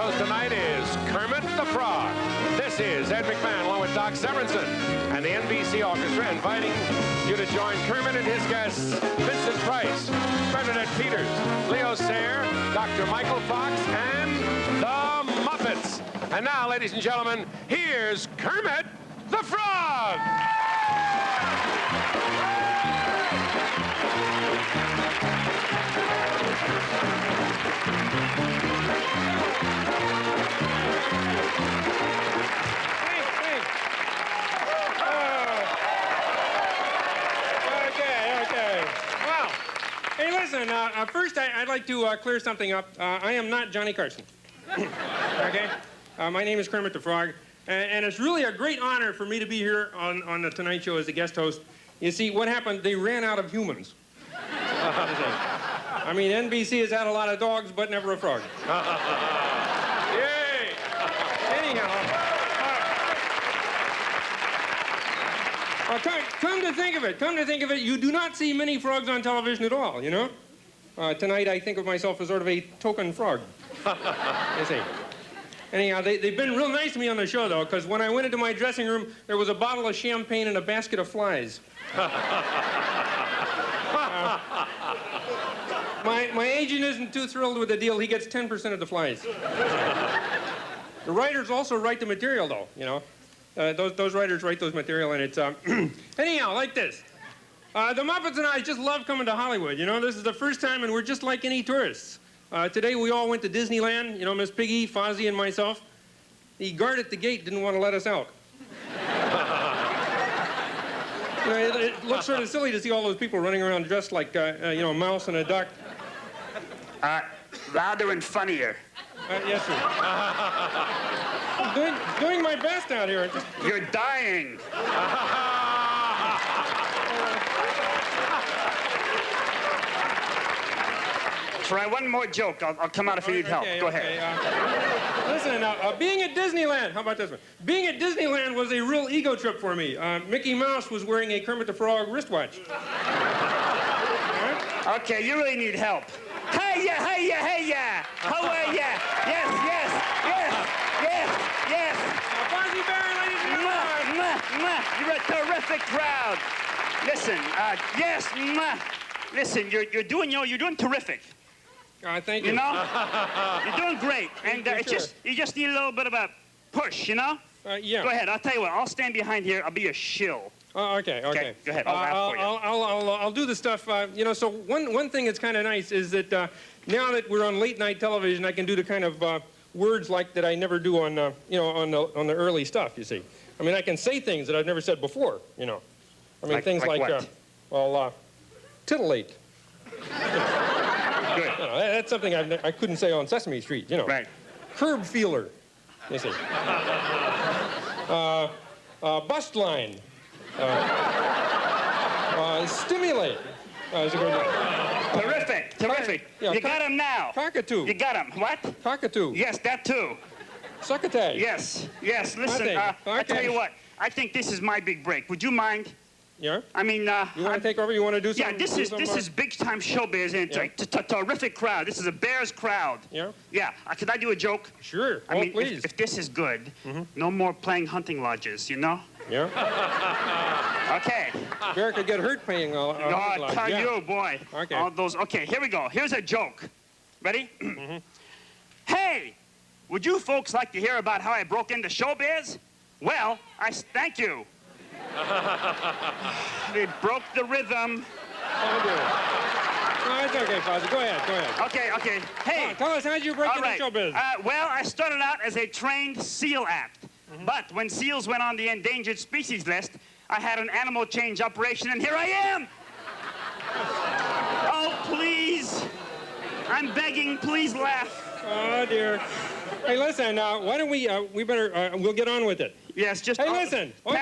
host tonight is Kermit the Frog. This is Ed McMahon along with Doc Severinsen and the NBC Orchestra inviting you to join Kermit and his guests, Vincent Price, Bernadette Peters, Leo Sayer, Dr. Michael Fox, and the Muppets. And now, ladies and gentlemen, here's Kermit the Frog! Hey, listen, first I'd like to clear something up. I am not Johnny Carson. Okay? My name is Kermit the Frog, and it's really a great honor for me to be here on the Tonight Show as a guest host. You see, what happened, they ran out of humans. I mean, NBC has had a lot of dogs, but never a frog. Yay! Anyhow, come to think of it, you do not see many frogs on television at all, you know? Tonight, I think of myself as sort of a token frog. You see. Anyhow, they've been real nice to me on the show, though, because when I went into my dressing room, there was a bottle of champagne and a basket of flies. My agent isn't too thrilled with the deal. He gets 10% of the flies. The writers also write the material, though, you know. Those writers write those material, and it's, anyhow, like this. The Muppets and I just love coming to Hollywood, you know. This is the first time, and we're just like any tourists. Today, we all went to Disneyland, you know, Miss Piggy, Fozzie, and myself. The guard at the gate didn't want to let us out. You know, it looks sort of silly to see all those people running around dressed like, you know, a mouse and a duck. Louder and funnier. Yes, sir. Doing my best out here. You're dying. Try one more joke. I'll come out if you need help. Go ahead. Listen, being at Disneyland, how about this one? Being at Disneyland was a real ego trip for me. Mickey Mouse was wearing a Kermit the Frog wristwatch. Right? Okay, you really need help. Hey ya, hey ya, hey ya! How are ya? Yes, yes, yes, yes, yes. Fozzie Bear, ladies and gentlemen. You're a terrific crowd. Listen, yes, listen, you're doing terrific. Thank you. You know, you're doing great, and you just need a little bit of a push, you know. Yeah. Go ahead. I'll tell you what. I'll stand behind here. I'll be a shill. Okay. Go ahead. I'll laugh for you. I'll do the stuff. You know, so one thing that's kind of nice is that now that we're on late night television, I can do the kind of words like that I never do on you know, on the early stuff. You see, I mean, I can say things that I've never said before. You know, I mean, things like well, titillate. Good. You know, that's something I couldn't say on Sesame Street. You know, right? Curb feeler. You see. Bust line. Stimulate. Terrific. Yeah, you got him now. Cockatoo. You got him. What? Cockatoo. Yes, that too. Succotash. Yes. Listen, I tell you what. I think this is my big break. Would you mind? Yeah? I mean, you want to take over? You want to do something? Yeah, this is big-time showbiz, and it's a terrific crowd. This is a Bears crowd. Yeah? Yeah. Could I do a joke? Sure. I mean, please. If this is good, no more playing hunting lodges, you know? Yeah? Okay. Bear could get hurt playing No, I tell you, boy. Okay. All those. Okay, here we go. Here's a joke. Ready? Hey, would you folks like to hear about how I broke into showbiz? Well, thank you. They broke the rhythm. Oh, dear. No, it's okay, Fozzie. Go ahead. Okay. Hey. Tell us, how did you break into showbiz? Well, I started out as a trained SEAL act. But when SEALs went on the endangered species list, I had an animal change operation, and here I am! Oh, please. I'm begging, please laugh. Oh, dear. Hey, listen, why don't we'll get on with it. Yes, just... Hey, listen, on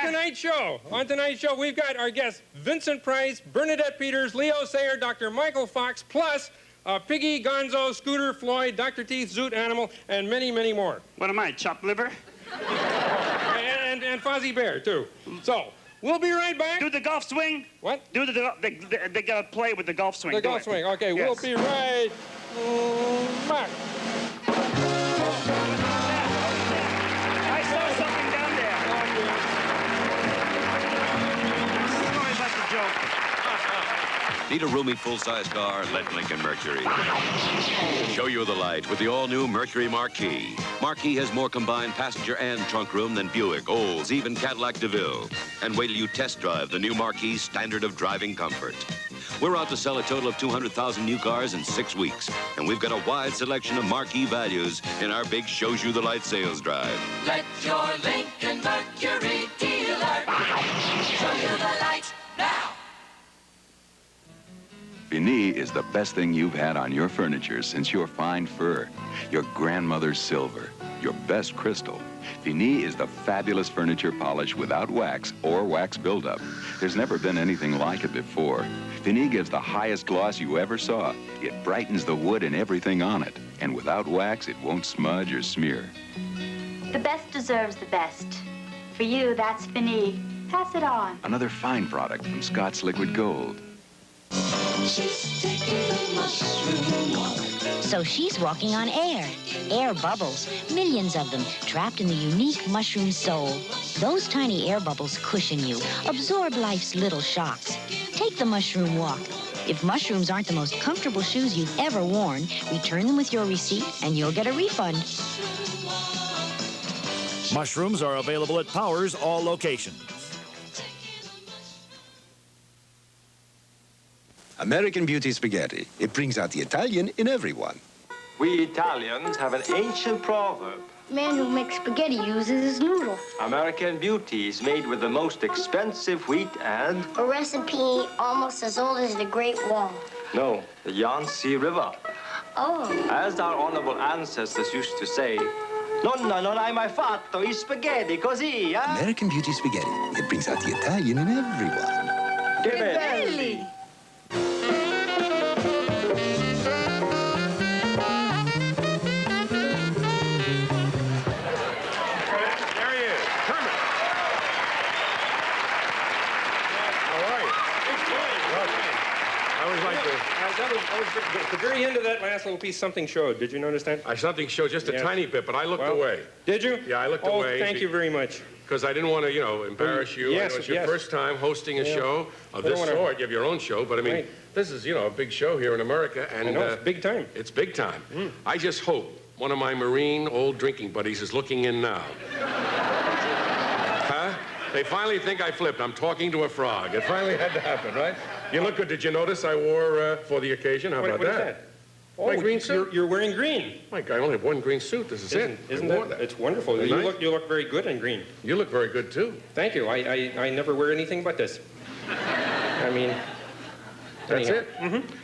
tonight's show, we've got our guests, Vincent Price, Bernadette Peters, Leo Sayer, Dr. Michael Fox, plus Piggy, Gonzo, Scooter, Floyd, Dr. Teeth, Zoot Animal, and many, many more. What am I, chopped liver? and Fozzie Bear, too. So, we'll be right back. Do the golf swing. What? They gotta play with the golf swing. The golf swing, okay, yes. We'll be right back. Need a roomy full-size car? Let Lincoln Mercury show you the light with the all-new Mercury Marquis. Marquis has more combined passenger and trunk room than Buick, Olds, even Cadillac DeVille. And wait till you test drive the new Marquis standard of driving comfort. We're out to sell a total of 200,000 new cars in 6 weeks. And we've got a wide selection of Marquis values in our big Shows You the Light sales drive. Let your Lincoln Mercury dealer show you the light now. Fini is the best thing you've had on your furniture since your fine fur, your grandmother's silver, your best crystal. Fini is the fabulous furniture polish without wax or wax buildup. There's never been anything like it before. Fini gives the highest gloss you ever saw. It brightens the wood and everything on it. And without wax, it won't smudge or smear. The best deserves the best. For you, that's Fini. Pass it on. Another fine product from Scott's Liquid Gold. She's taking the mushroom walk. So she's walking on air. Air bubbles, millions of them, trapped in the unique mushroom soul. Those tiny air bubbles cushion you, absorb life's little shocks. Take the mushroom walk. If mushrooms aren't the most comfortable shoes you've ever worn, return them with your receipt and you'll get a refund. Mushrooms are available at Powers all locations. American Beauty Spaghetti. It brings out the Italian in everyone. We Italians have an ancient proverb. Man who makes spaghetti uses his noodle. American Beauty is made with the most expensive wheat and... A recipe almost as old as the Great Wall. No, the Yangtze River. Oh. As our honorable ancestors used to say, Nonna non hai mai fatto I spaghetti così, eh? American Beauty Spaghetti. It brings out the Italian in everyone. Che belli! At the very end of that last little piece, something showed. Did you notice that? Something showed just a tiny bit, but I looked away. Did you? Yeah, I looked away. Oh, thank you very much. Because I didn't want to, embarrass you. Yes, I know it's your first time hosting a show of this sort. You have your own show, but I mean, this is, a big show here in America. And I know, it's big time. It's big time. I just hope one of my Marine old drinking buddies is looking in now. Huh? They finally think I flipped. I'm talking to a frog. It finally had to happen, right? You look good. Did you notice I wore for the occasion? How about that? What is that? My green suit. You're wearing green. My God, I only have one green suit. This is it. Isn't that? It's wonderful. You look very good in green. You look very good, too. Thank you. I never wear anything but this. I mean... That's it?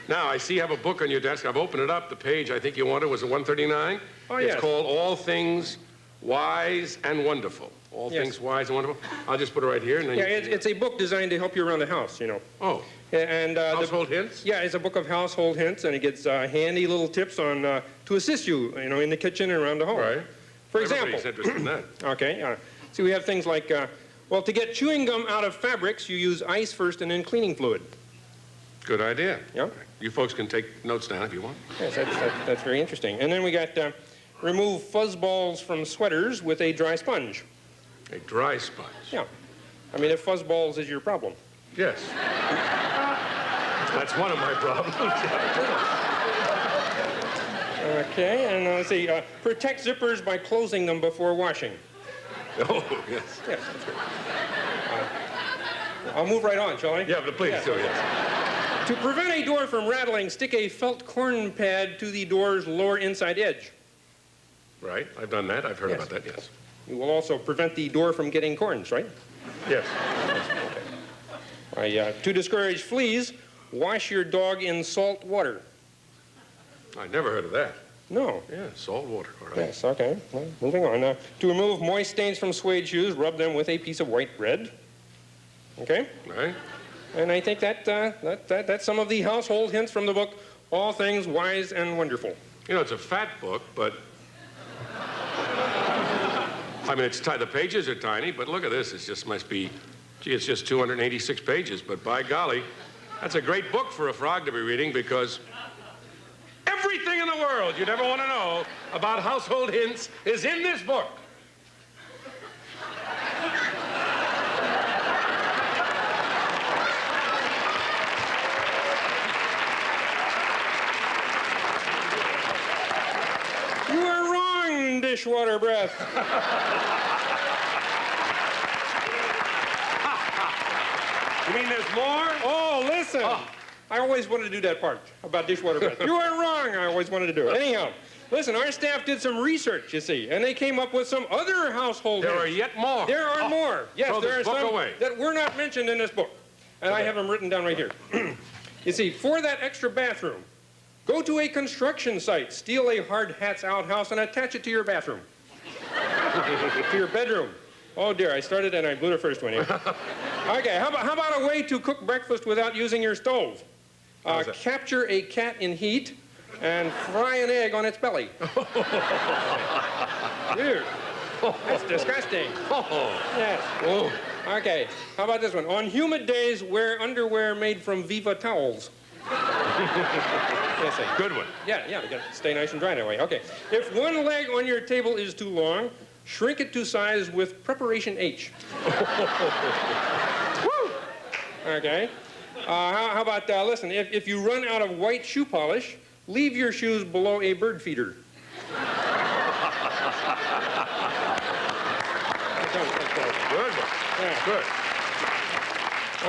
Now, I see you have a book on your desk. I've opened it up. The page I think you wanted was 139. Oh, yes. It's called All Things Wise and Wonderful. All Things Wise and Wonderful. I'll just put it right here. And then it's a book designed to help you around the house, Oh. And household hints? Yeah, it's a book of household hints, and it gets handy little tips on to assist you, in the kitchen and around the home. Right. For example. Everybody's interested in that. Okay. So we have things like, to get chewing gum out of fabrics, you use ice first and then cleaning fluid. Good idea. Yeah. You folks can take notes down if you want. Yes, that's very interesting. And then we got remove fuzzballs from sweaters with a dry sponge. A dry sponge? Yeah. I mean, if fuzzballs is your problem. Yes. That's one of my problems. Okay, and let's see. Protect zippers by closing them before washing. Oh, yes. Yes, that's good. I'll move right on, shall I? Yeah, but please do, yes. To prevent a door from rattling, stick a felt corn pad to the door's lower inside edge. Right, I've done that. I've heard about that, yes. You will also prevent the door from getting corns, right? Yes. Okay. To discourage fleas, wash your dog in salt water. I never heard of that. No. Yeah, salt water, all right. Yes, okay. Well, moving on. To remove moist stains from suede shoes, rub them with a piece of white bread. Okay? Right. And I think that's some of the household hints from the book, All Things Wise and Wonderful. It's a fat book, but... I mean, the pages are tiny, but look at this. It just must be, it's just 286 pages. But by golly, that's a great book for a frog to be reading because everything in the world you'd ever want to know about household hints is in this book. dishwater breath. You mean there's more? Oh, listen. Oh. I always wanted to do that part about dishwater breath. You are wrong. I always wanted to do it. Anyhow, listen, our staff did some research, you see, and they came up with some other household There hints. are yet more. There are more. Yes, Throw there are this book some away. that were not mentioned in this book. And I have them written down right here. You see, for that extra bathroom, go to a construction site, steal a hard hats outhouse, and attach it to your bathroom. To your bedroom. Oh, dear, I started and I blew the first one here. Okay, how about a way to cook breakfast without using your stove? Capture a cat in heat and fry an egg on its belly. Weird. That's disgusting. Yes. Oh. Okay, how about this one? On humid days, wear underwear made from Viva towels. Yes, Good one. yeah, you gotta stay nice and dry that way. Okay. If one leg on your table is too long, shrink it to size with preparation H. Woo! Okay. How about, listen, if you run out of white shoe polish, leave your shoes below a bird feeder. Good one. Yeah. Good.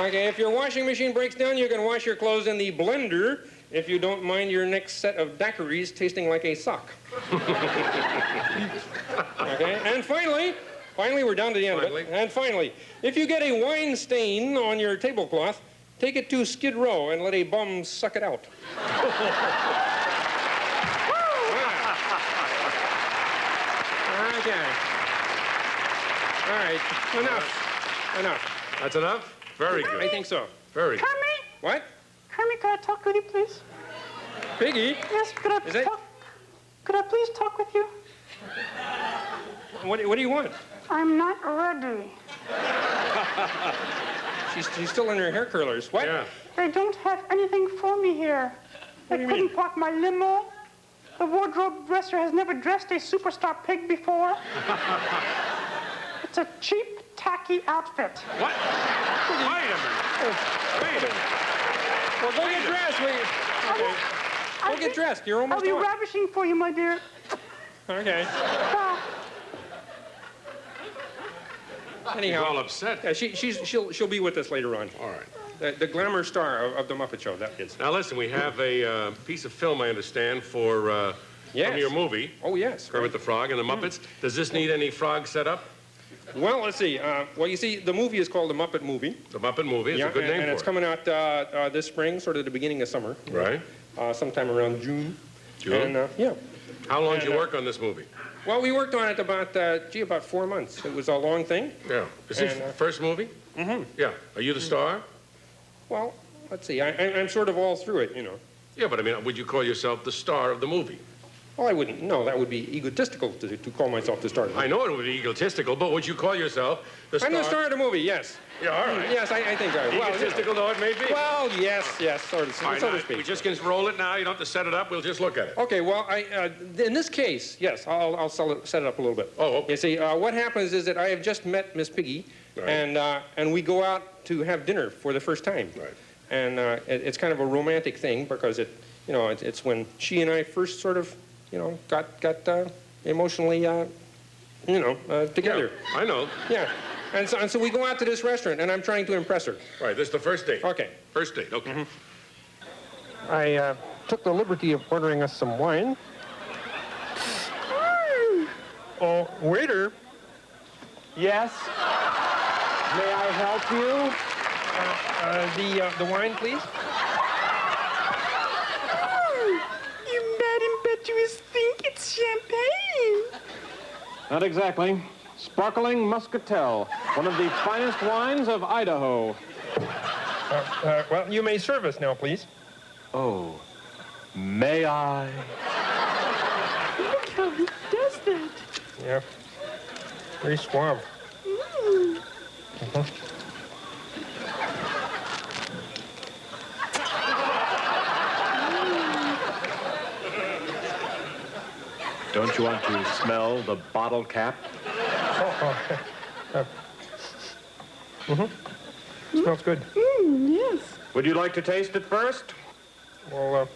Okay, if your washing machine breaks down, you can wash your clothes in the blender if you don't mind your next set of daiquiris tasting like a sock. Okay, and finally, we're down to the end of it. And finally, if you get a wine stain on your tablecloth, take it to Skid Row and let a bum suck it out. Okay. All right, enough. That's enough? Very good. I think so. Very good. Kermit? What? Kermit, could I talk with you, please? Piggy? Yes, could I please talk with you? What do you want? I'm not ready. She's still in her hair curlers. What? Yeah. They don't have anything for me here. They couldn't park my limo. The wardrobe dresser has never dressed a superstar pig before. It's a cheap, tacky outfit. What? Wait a minute. Wait a minute. Well, go get dressed. Go get dressed. You're almost I'll be on. ravishing for you, my dear. Okay. Anyhow, He's all upset. Yeah, she'll be with us later on. All right. The glamour star of the Muppet Show, that is. Now listen, we have a piece of film, I understand, from your movie. Oh, yes. Kermit the Frog and the Muppets. Does this need any frog setup? Well, let's see. Well, you see, the movie is called the Muppet Movie. The Muppet Movie is a good name and for it's it. coming out this spring, sort of the beginning of summer. Right. Sometime around June. June? And, yeah. How long did you work on this movie? Well, we worked on it about 4 months. It was a long thing. Yeah. Is it your first movie? Mm-hmm. Yeah. Are you the star? Well, let's see. I'm sort of all through it, you know. Yeah, but I mean, would you call yourself the star of the movie? Well, I wouldn't. No, that would be egotistical to call myself the star of the movie. I know it would be egotistical, but would you call yourself the star? I'm the star of the movie, yes. Yeah, all right. Yes, I think I would. Well, egotistical though it may be. Well, yes, sort of, All right, so to now, speak. we just can roll it now. You don't have to set it up. We'll just look at it. Okay, well, in this case, yes, I'll set it up a little bit. Oh, okay. You see, what happens is that I have just met Miss Piggy, Right. and we go out to have dinner for the first time. Right. And it's kind of a romantic thing because it's when she and I first sort of, got emotionally, together. Yeah, I know. Yeah. And so we go out to this restaurant, and I'm trying to impress her. Right, this is the first date. Okay. First date, okay. Mm-hmm. I took the liberty of ordering us some wine. Oh, waiter. Yes? May I help you? The wine, please. You mad impetuous think it's champagne. Not exactly. Sparkling Muscatel, one of the finest wines of Idaho. Well, you may serve us now, please. Oh, may I? Look how he does that. Yeah. Very suave. Mm. Don't you want to smell the bottle cap? Smells good. Yes. Would you like to taste it first? Well,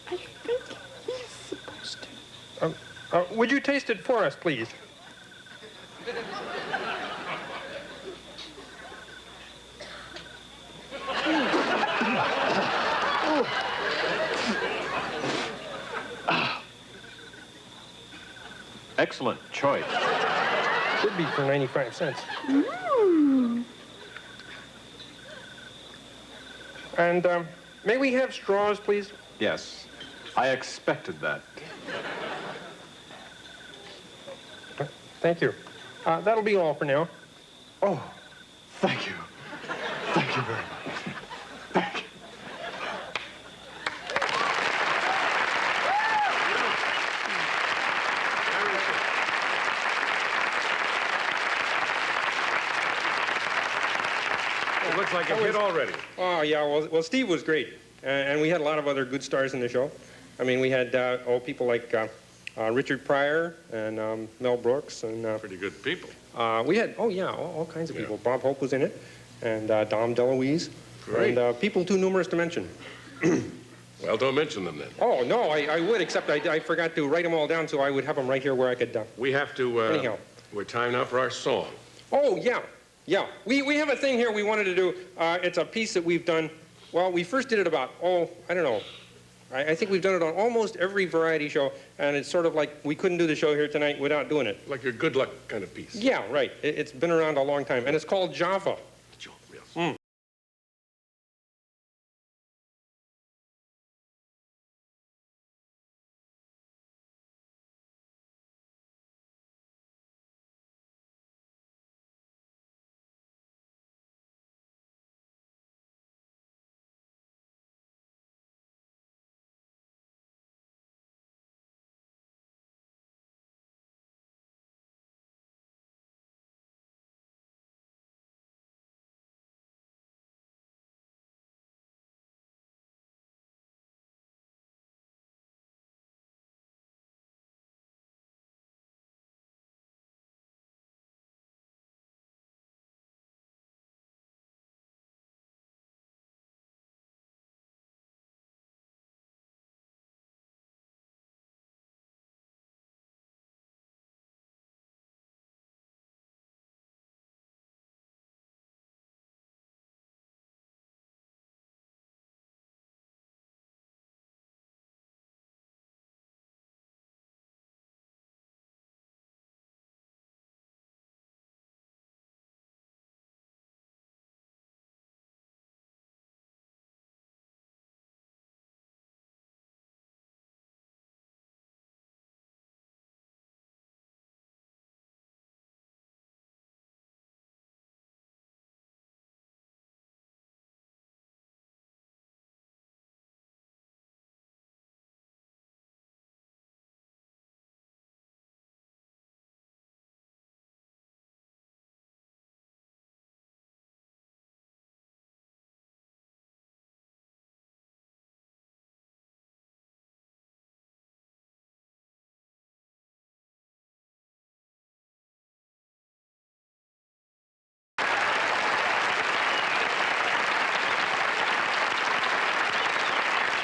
I think he's supposed to. Would you taste it for us, please? Excellent choice. Should be for 95 cents. And may we have straws, please? Yes, I expected that. Thank you. That'll be all for now. Oh, thank you. Thank you very much. Thank you. It looks like a hit already. Oh, yeah. Well, Steve was great. And we had a lot of other good stars in the show. I mean, we had people like Richard Pryor and Mel Brooks. And pretty good people. We had, all kinds of people. Bob Hope was in it. And Dom DeLuise. Great. And people too numerous to mention. Well, don't mention them then. Oh, no, I would, except I forgot to write them all down, so I would have them right here where I could... We have to... anyhow. We're time now for our song. Oh, yeah. Yeah. We have a thing here we wanted to do. It's a piece that we've done... Well, we first did it about, I don't know. I think we've done it on almost every variety show, and it's sort of like we couldn't do the show here tonight without doing it. Like a good luck kind of piece. Yeah, right. It's been around a long time, and it's called Java. Yes.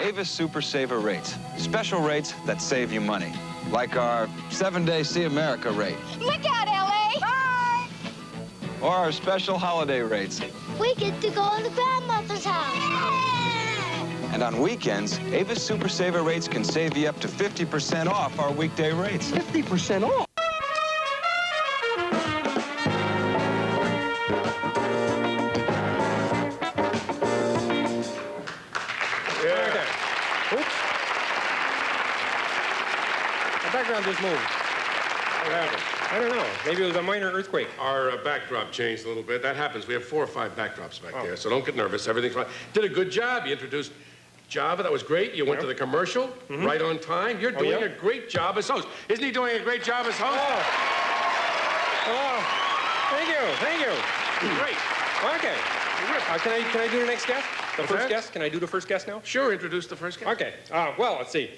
Avis Super Saver rates. Special rates that save you money. Like our 7-day See America rate. Look out, L.A. Bye. Or our special holiday rates. We get to go to grandmother's house. And on weekends, Avis Super Saver rates can save you up to 50% off our weekday rates. 50% off? Background just moved. What happened? I don't know. Maybe it was a minor earthquake. Our backdrop changed a little bit. That happens. We have 4 or 5 backdrops back there, so don't get nervous. Everything's fine. Did a good job. You introduced Java. That was great. You went to the commercial right on time. You're doing a great job as host. Isn't he doing a great job as host? Thank you. Thank you. Great. Okay. Can I do the next guest? The first guest? Can I do the first guest now? Sure. Introduce the first guest. Okay. Well, let's see.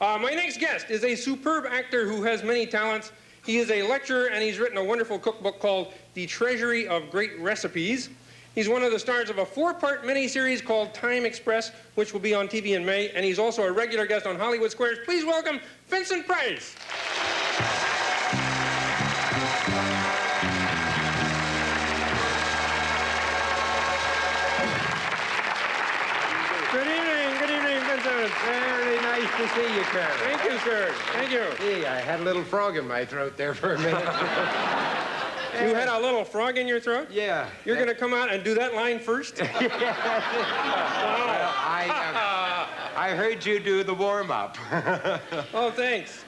My next guest is a superb actor who has many talents. He is a lecturer, and he's written a wonderful cookbook called The Treasury of Great Recipes. He's one of the stars of a 4-part miniseries called Time Express, which will be on TV in May, and he's also a regular guest on Hollywood Squares. Please welcome Vincent Price. it's very nice to see you, Kermit. Thank you, sir. Thank you. Gee, I had a little frog in my throat there for a minute. You had a little frog in your throat? Yeah. You're going to come out and do that line first? I heard you do the warm-up. Oh, thanks.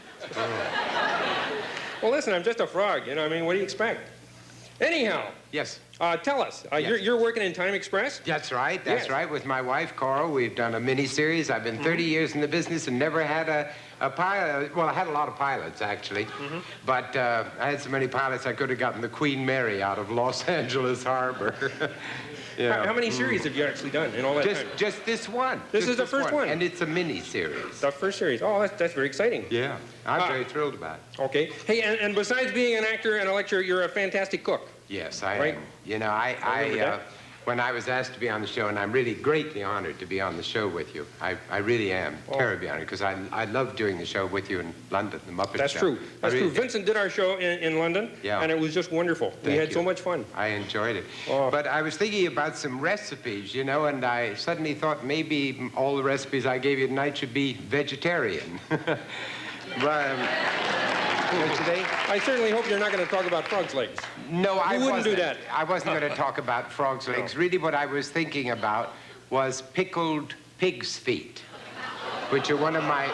Well, listen, I'm just a frog. You know, I mean, what do you expect? Anyhow. Yes. Tell us. Yes. You're working in Time Express? That's right. That's right. With my wife, Coral, we've done a mini-series. I've been 30 years in the business and never had a pilot. Well, I had a lot of pilots, actually. But I had so many pilots, I could have gotten the Queen Mary out of Los Angeles Harbor. Yeah. How many series have you actually done in all that time? Just this one. This is the first one. And it's a mini-series. The first series. Oh, that's very exciting. Yeah. I'm very thrilled about it. Okay. Hey, and besides being an actor and a lecturer, you're a fantastic cook. Yes, I am. You know, when I was asked to be on the show, and I'm really greatly honored to be on the show with you. I really am terribly honored, because I love doing the show with you in London, the Muppet That's Show. true. That's true. Vincent did our show in London, and it was just wonderful. We had so much fun. I enjoyed it. But I was thinking about some recipes, you know, and I suddenly thought maybe all the recipes I gave you tonight should be vegetarian. But, today? I certainly hope you're not going to talk about frog's legs. No, I wouldn't do that. I wasn't going to talk about frog's legs. Really, what I was thinking about was pickled pig's feet, which are one of my...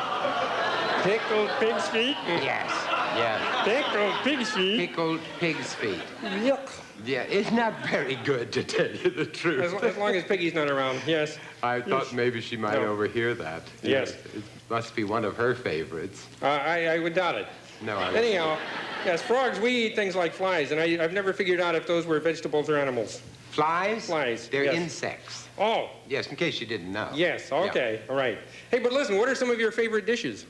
Pickled pig's feet? Yes, yeah. Pickled pig's feet? Pickled pig's feet. Yuck. Yeah, it's not very good, to tell you the truth. As long as Piggy's not around, yes. I thought maybe she might overhear that. Yes. It must be one of her favorites. I would doubt it. No, I Anyhow, yes, frogs, we eat things like flies, and I've never figured out if those were vegetables or animals. Flies? Flies. They're yes. insects. Oh. Yes, in case you didn't know. Yes, okay, all right. Hey, but listen, what are some of your favorite dishes?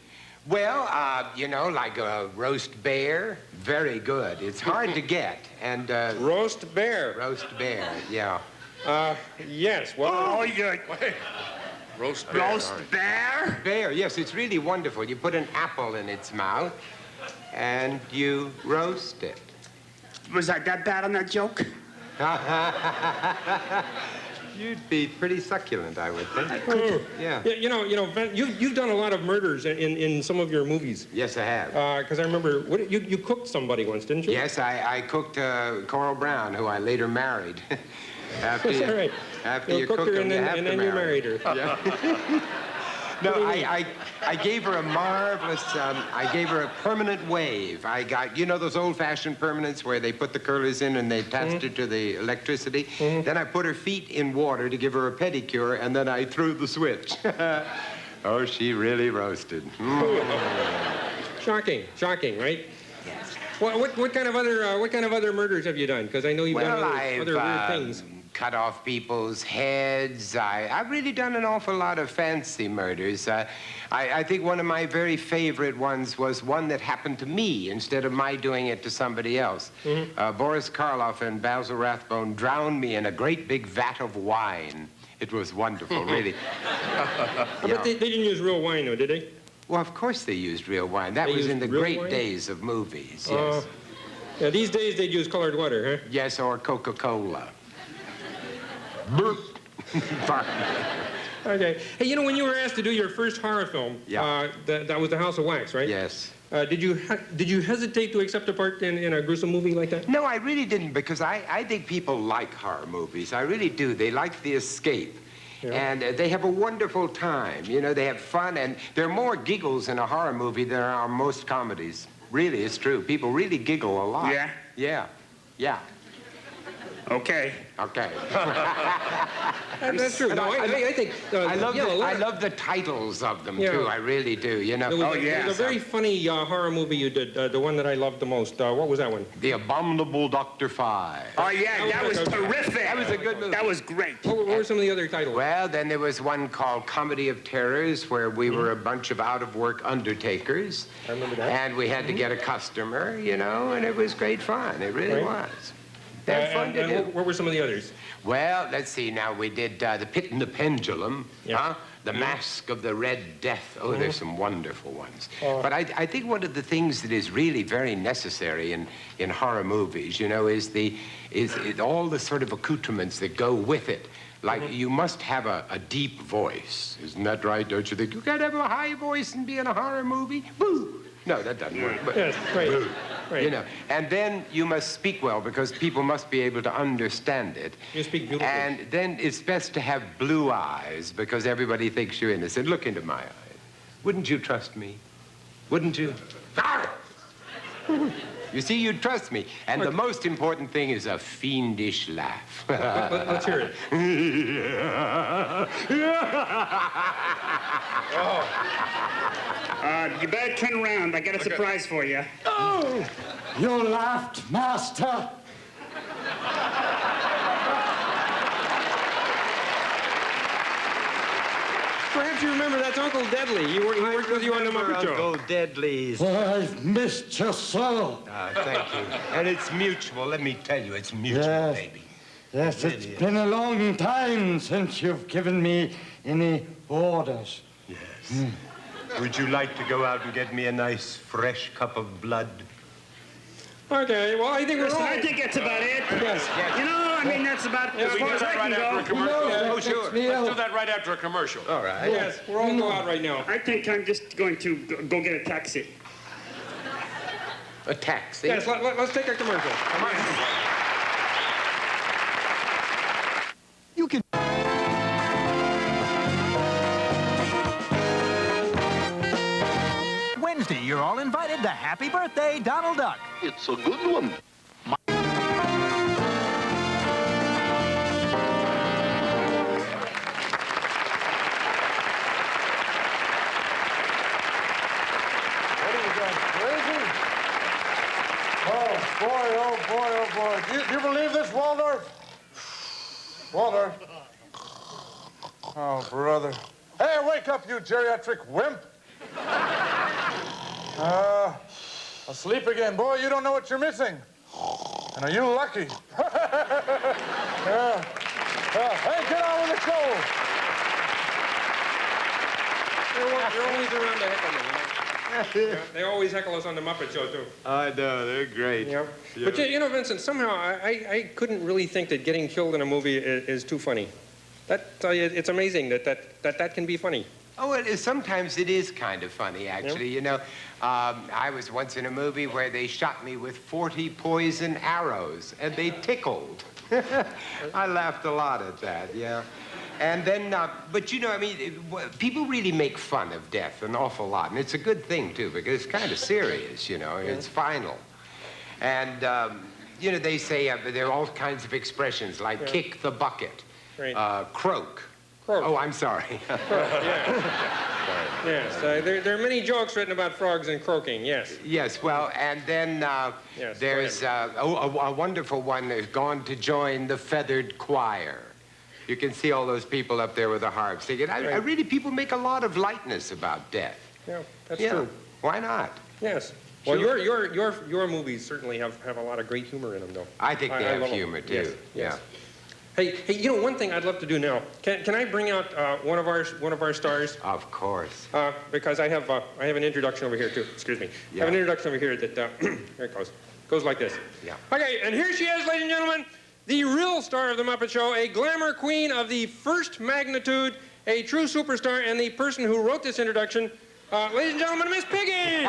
Well, you know, like a roast bear, very good. It's hard to get, and... roast bear? Roast bear, yeah. Yes, well... Oh, yeah. Roast bear. Roast bear? Bear, yes, it's really wonderful. You put an apple in its mouth, and you roast it. Was that bad on that joke? You'd be pretty succulent, I would think. Yeah. You know, you've done a lot of murders in some of your movies. Yes, I have. Because I remember, you cooked somebody once, didn't you? Yes, I cooked Coral Brown, who I later married. After Is that right? After you cooked her them, and then you married her. Yeah. No, I gave her a marvelous, I gave her a permanent wave. I got, you know those old-fashioned permanents where they put the curlers in and they attached it to the electricity? Then I put her feet in water to give her a pedicure, and then I threw the switch. Oh, she really roasted. Shocking, right? Yes. What kind of other murders have you done? Because I know you've done other weird things. Cut off people's heads. I've really done an awful lot of fancy murders. I think one of my very favorite ones was one that happened to me instead of my doing it to somebody else. Boris Karloff and Basil Rathbone drowned me in a great big vat of wine. It was wonderful, really. But they didn't use real wine, though, did they? Well, of course they used real wine. That was in the great days of movies, yes. Yeah, these days they'd use colored water, huh? Yes, or Coca-Cola. Okay. Hey, you know, when you were asked to do your first horror film, that was The House of Wax, right? Yes. Did you hesitate to accept a part in a gruesome movie like that? No, I really didn't, because I think people like horror movies. I really do. They like the escape. Yeah. And they have a wonderful time. You know, they have fun, and there are more giggles in a horror movie than there are most comedies. Really, it's true. People really giggle a lot. Yeah? Yeah. Yeah. Okay. Okay. That's true. No, I think... I love the titles of them, too. I really do, you know. There was a very funny horror movie you did, the one that I loved the most. What was that one? The Abominable Dr. Five. Oh, yeah, that was terrific. That was a good movie. That was great. What were some of the other titles? Well, then there was one called Comedy of Terrors, where we were a bunch of out-of-work undertakers. I remember that. And we had to get a customer, you know, and it was great fun. It really was. They're fun to do. What were some of the others? Well, let's see. Now, we did The Pit and the Pendulum, The Mask of the Red Death. Oh, there's some wonderful ones. But I think one of the things that is really very necessary in horror movies, you know, is all the sort of accoutrements that go with it. Like, you must have a deep voice. Isn't that right? Don't you think? You can't have a high voice and be in a horror movie? Boo! No, that doesn't work. But, Yes, right. boo. Right. You know, and then you must speak well because people must be able to understand it. You speak beautifully. And then it's best to have blue eyes because everybody thinks you're innocent. Look into my eyes. Wouldn't you trust me? Wouldn't you? You see, you trust me. And the most important thing is a fiendish laugh. Let's hear it. You better turn around. I got a surprise for you. Oh! You laughed, master. Perhaps you remember that's Uncle Deadly. He worked with you on the Muppet Show. Uncle Deadly's. I've missed you so. Thank you. And it's mutual. Let me tell you, it's mutual, Yes. baby. Yes, it's been a long time since you've given me any orders. Yes. Would you like to go out and get me a nice, fresh cup of blood? Okay, well, I think we're all... I think that's about it. Yes. You know, I mean, that's about as We far do as I that right can after a go. commercial. Oh, sure. Let's do that right after a commercial. All right. Yes, we're all go out right now. I think I'm just going to go get a taxi. A taxi? Yes, let's take a commercial. You can... Wednesday, you're all invited to Happy Birthday, Donald Duck. It's a good one. Oh, boy. Do you believe this, Waldorf? Waldorf? Oh, brother. Hey, wake up, you geriatric wimp. Asleep again. Boy, you don't know what you're missing. And are you lucky? Yeah. Hey, get on with the show. You're always around to heckle me, you know? Yeah, they always heckle us on the Muppet Show, too. I know, they're great. Yeah. But, you know, Vincent, somehow I couldn't really think that getting killed in a movie is too funny. It's amazing that can be funny. Oh, sometimes it is kind of funny, actually. You know, I was once in a movie where they shot me with 40 poison arrows, and they tickled. I laughed a lot at that, yeah. And then, but you know, I mean, people really make fun of death an awful lot, and it's a good thing, too, because it's kind of serious, you know, it's final. And, you know, they say there are all kinds of expressions, like kick the bucket, croak. Oh, I'm sorry. Yes, there are many jokes written about frogs and croaking, yes. Yes, well, and then there's a wonderful one that's gone to join the feathered choir. You can see all those people up there with the harps singing. I really, people make a lot of lightness about death. Yeah, that's true. Why not? Yes. Well, your movies certainly have a lot of great humor in them, though. I think they have humor, too. Yes. Yeah. Hey, you know, one thing I'd love to do now. Can I bring out one of our stars? Of course. Because I have an introduction over here too. Excuse me. I have an introduction over here that here it goes. Goes like this. Yeah. Okay, and here she is, ladies and gentlemen, the real star of the Muppet Show, a glamour queen of the first magnitude, a true superstar, and the person who wrote this introduction, ladies and gentlemen, Miss Piggy.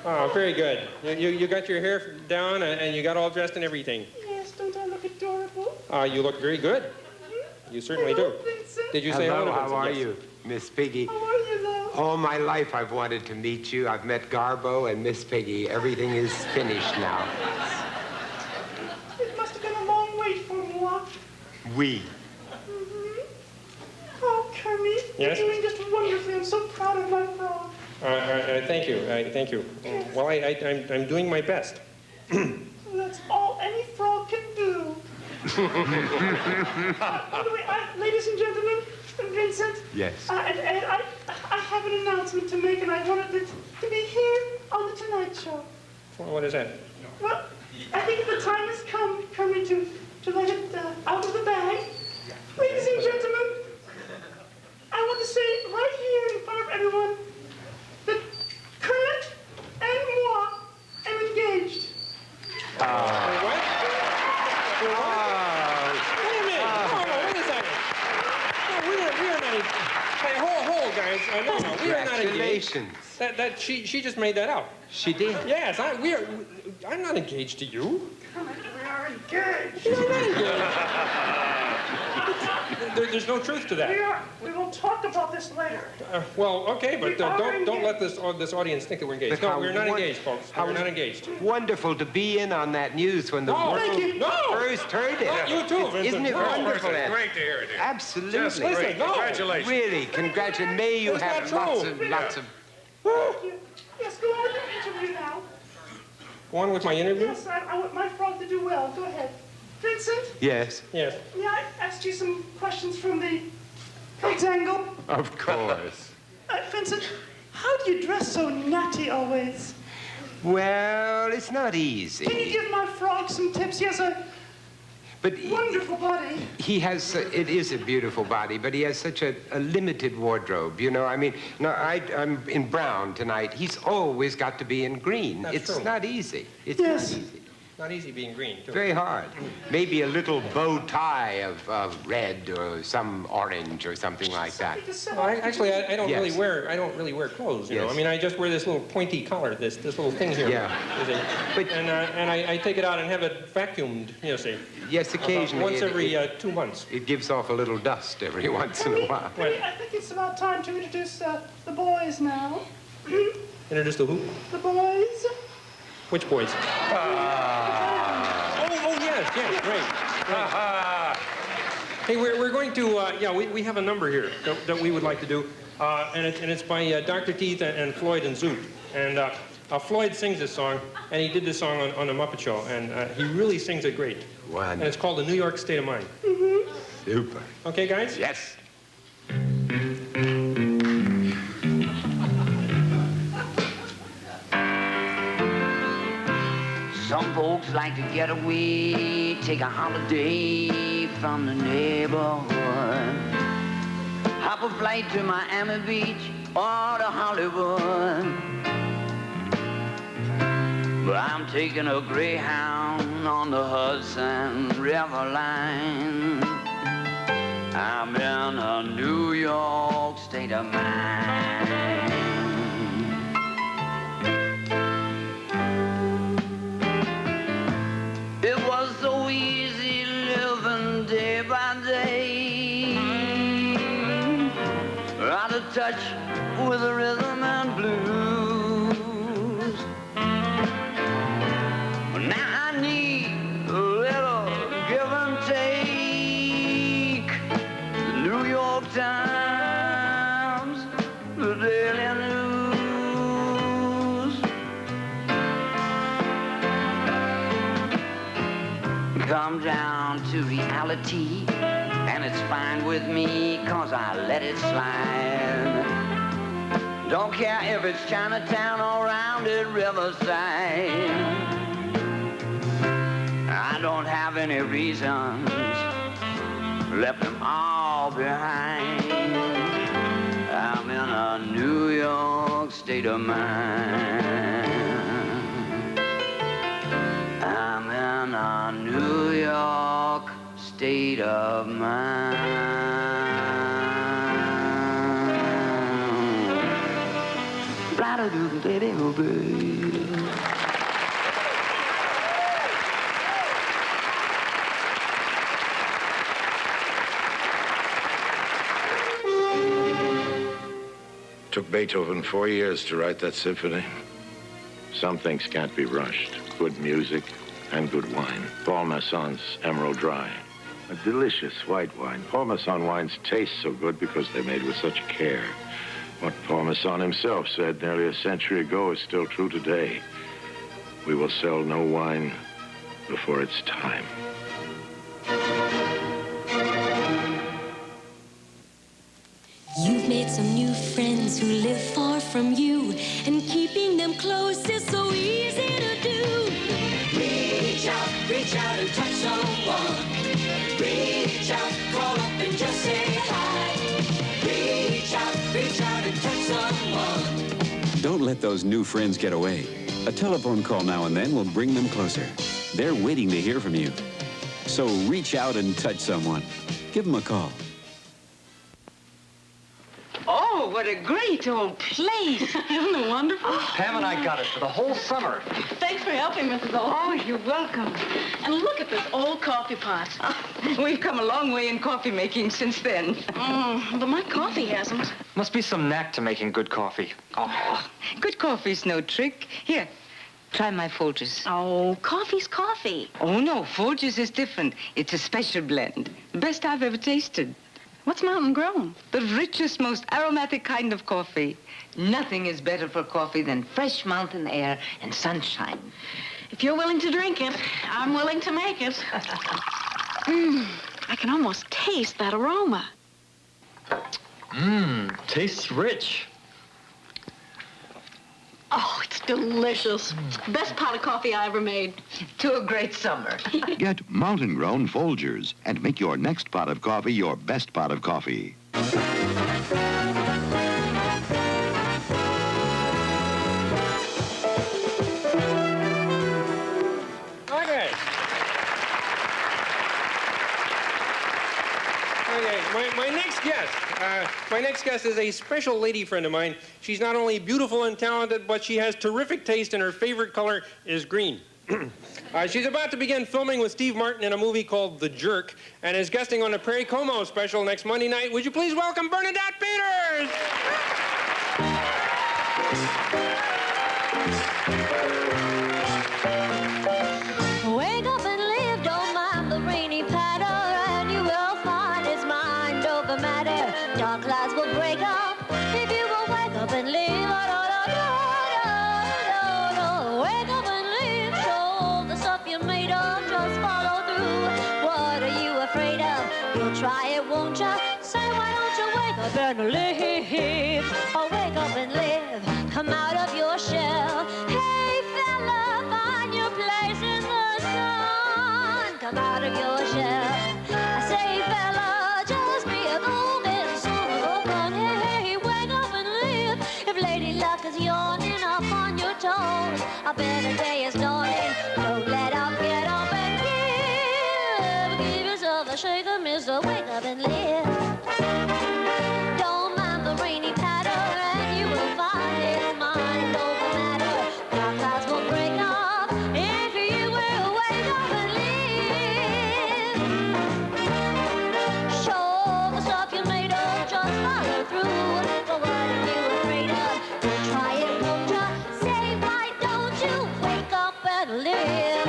Oh, very good. You got your hair down and you got all dressed and everything. Yes, don't I look adorable? You look very good. You certainly do. Vincent. Did you say hello to Vincent? How are Yes. you, Miss Piggy? How are you, love? All my life I've wanted to meet you. I've met Garbo and Miss Piggy. Everything is finished now. It must have been a long wait for moi. We. Oh, Kermit, Yes? you're doing just wonderfully. I'm so proud of my frog. Thank you. Thank you. Well, I'm doing my best. That's all any frog can do. By the way, ladies and gentlemen, Vincent. Yes. And I have an announcement to make, and I wanted it to be here Muppet Show. Well, what is that? Well, I think the time has come, Kermit, to let it out of the bag. Ladies and gentlemen, I want to say right here in front of everyone that Kermit and moi am engaged. Wait a minute. No, wait a second. No, we are not engaged. Hey, hold, guys. No, we are not engaged. Congratulations. She just made that up. She did? Yes, I'm not engaged to you. Kermit, we are engaged. You're not engaged. There's no truth to that. We will talk about this later. Well, okay, but don't let this audience think that we're engaged. No, we're not engaged, folks. We're not engaged. Wonderful to be in on that news when the world first heard it. You too, Vincent. Isn't it wonderful, Ed? Great to hear it. Absolutely. Just great. Congratulations. Really, congratulations. May you have lots of... Thank you. Yes, go on with your interview now. Go on with my interview? Yes, I want my frog to do well. Go ahead. Vincent? Yes? Yes. May I ask you some questions from the pig's angle? Of course. Vincent, how do you dress so natty always? Well, it's not easy. Can you give my frog some tips? He has a wonderful body. He has, it is a beautiful body, but he has such a limited wardrobe, you know? I mean, no, I'm in brown tonight. He's always got to be in green. That's true. Not easy. It's yes. not easy. Not easy being green, too. Very hard. Maybe a little bow tie of red or some orange or something like that. Well, I don't really wear clothes, you know. I mean, I just wear this little pointy collar, this little thing here. Yeah. And I take it out and have it vacuumed, you see. Yes, occasionally. Once every 2 months. It gives off a little dust every once in a while. I think it's about time to introduce the boys now. Introduce the who? The boys. Which boys? Yes, great. Hey, we're going to, we have a number here that we would like to do, and it's by Dr. Teeth and Floyd and Zoot. And Floyd sings this song, and he did this song on the Muppet Show, and he really sings it great. Wonderful. And it's called The New York State of Mind. Super. Okay, guys? Yes. Some folks like to get away, take a holiday from the neighborhood. Hop a flight to Miami Beach or to Hollywood. But I'm taking a Greyhound on the Hudson River line. I'm in a New York state of mind. It was so easy living day by day, out of touch with the rhythm and blues. Now I need a little give and take. The New York Times, the Daily News. Come down to reality, and it's fine with me, 'cause I let it slide. Don't care if it's Chinatown or rounded Riverside. I don't have any reasons, left them all behind. I'm in a New York state of mind. I'm in a New York state of mind. Took Beethoven 4 years to write that symphony. Some things can't be rushed. Good music and good wine. Paul Masson's Emerald Dry. A delicious white wine. Paul Masson wines taste so good because they're made with such care. What Paul Masson himself said nearly a century ago is still true today. We will sell no wine before it's time. You've made some new friends who live far from you, and keeping them close is so easy. those new friends get away. A telephone call now and then will bring them closer. They're waiting to hear from you. So reach out and touch someone. Give them a call. Oh, what a great old place. Isn't it wonderful? Pam and I got it for the whole summer. Thanks for helping, Mrs. Old. Oh, you're welcome. And look at this old coffee pot. We've come a long way in coffee making since then. But my coffee hasn't. Must be some knack to making good coffee. Oh, good coffee's no trick. Here, try my Folgers. Oh, coffee's coffee. Oh, no, Folgers is different. It's a special blend. The best I've ever tasted. What's mountain grown? The richest, most aromatic kind of coffee. Nothing is better for coffee than fresh mountain air and sunshine. If you're willing to drink it, I'm willing to make it. I can almost taste that aroma. Tastes rich. Oh, it's delicious. Best pot of coffee I ever made. To a great summer. Get mountain-grown Folgers and make your next pot of coffee your best pot of coffee. My next guest is a special lady friend of mine. She's not only beautiful and talented, but she has terrific taste, and her favorite color is green. She's about to begin filming with Steve Martin in a movie called The Jerk, and is guesting on the Perry Como special next Monday night. Would you please welcome Bernadette Peters? Wake up and live, don't mind the rainy patter, and you will find it's mind over matter. Dark clouds will break up if you will wake up and live. Wake up and live, show the stuff you're made of, just follow through. What are you afraid of? You'll try it, won't you? Say, why don't you wake up and live? Or wake up and live, come out of your shell. Hey fella, find your place in the sun. Come out of your shell. I say fella, just be a golden son of a gun. Hey, wake up and live. If Lady Luck is yawning up on your toes, a better day is dawning. Don't let up, get up and give. Give yourself a shaker, mister. Wake up and live. Don't mind the rainy patter, and you will find it's mind over matter. Dark clouds will break up if you will wake up and live. Show the stuff you're made of, just follow through. But what are you afraid of? You'll try it, won't you? Say, why don't you wake up and live?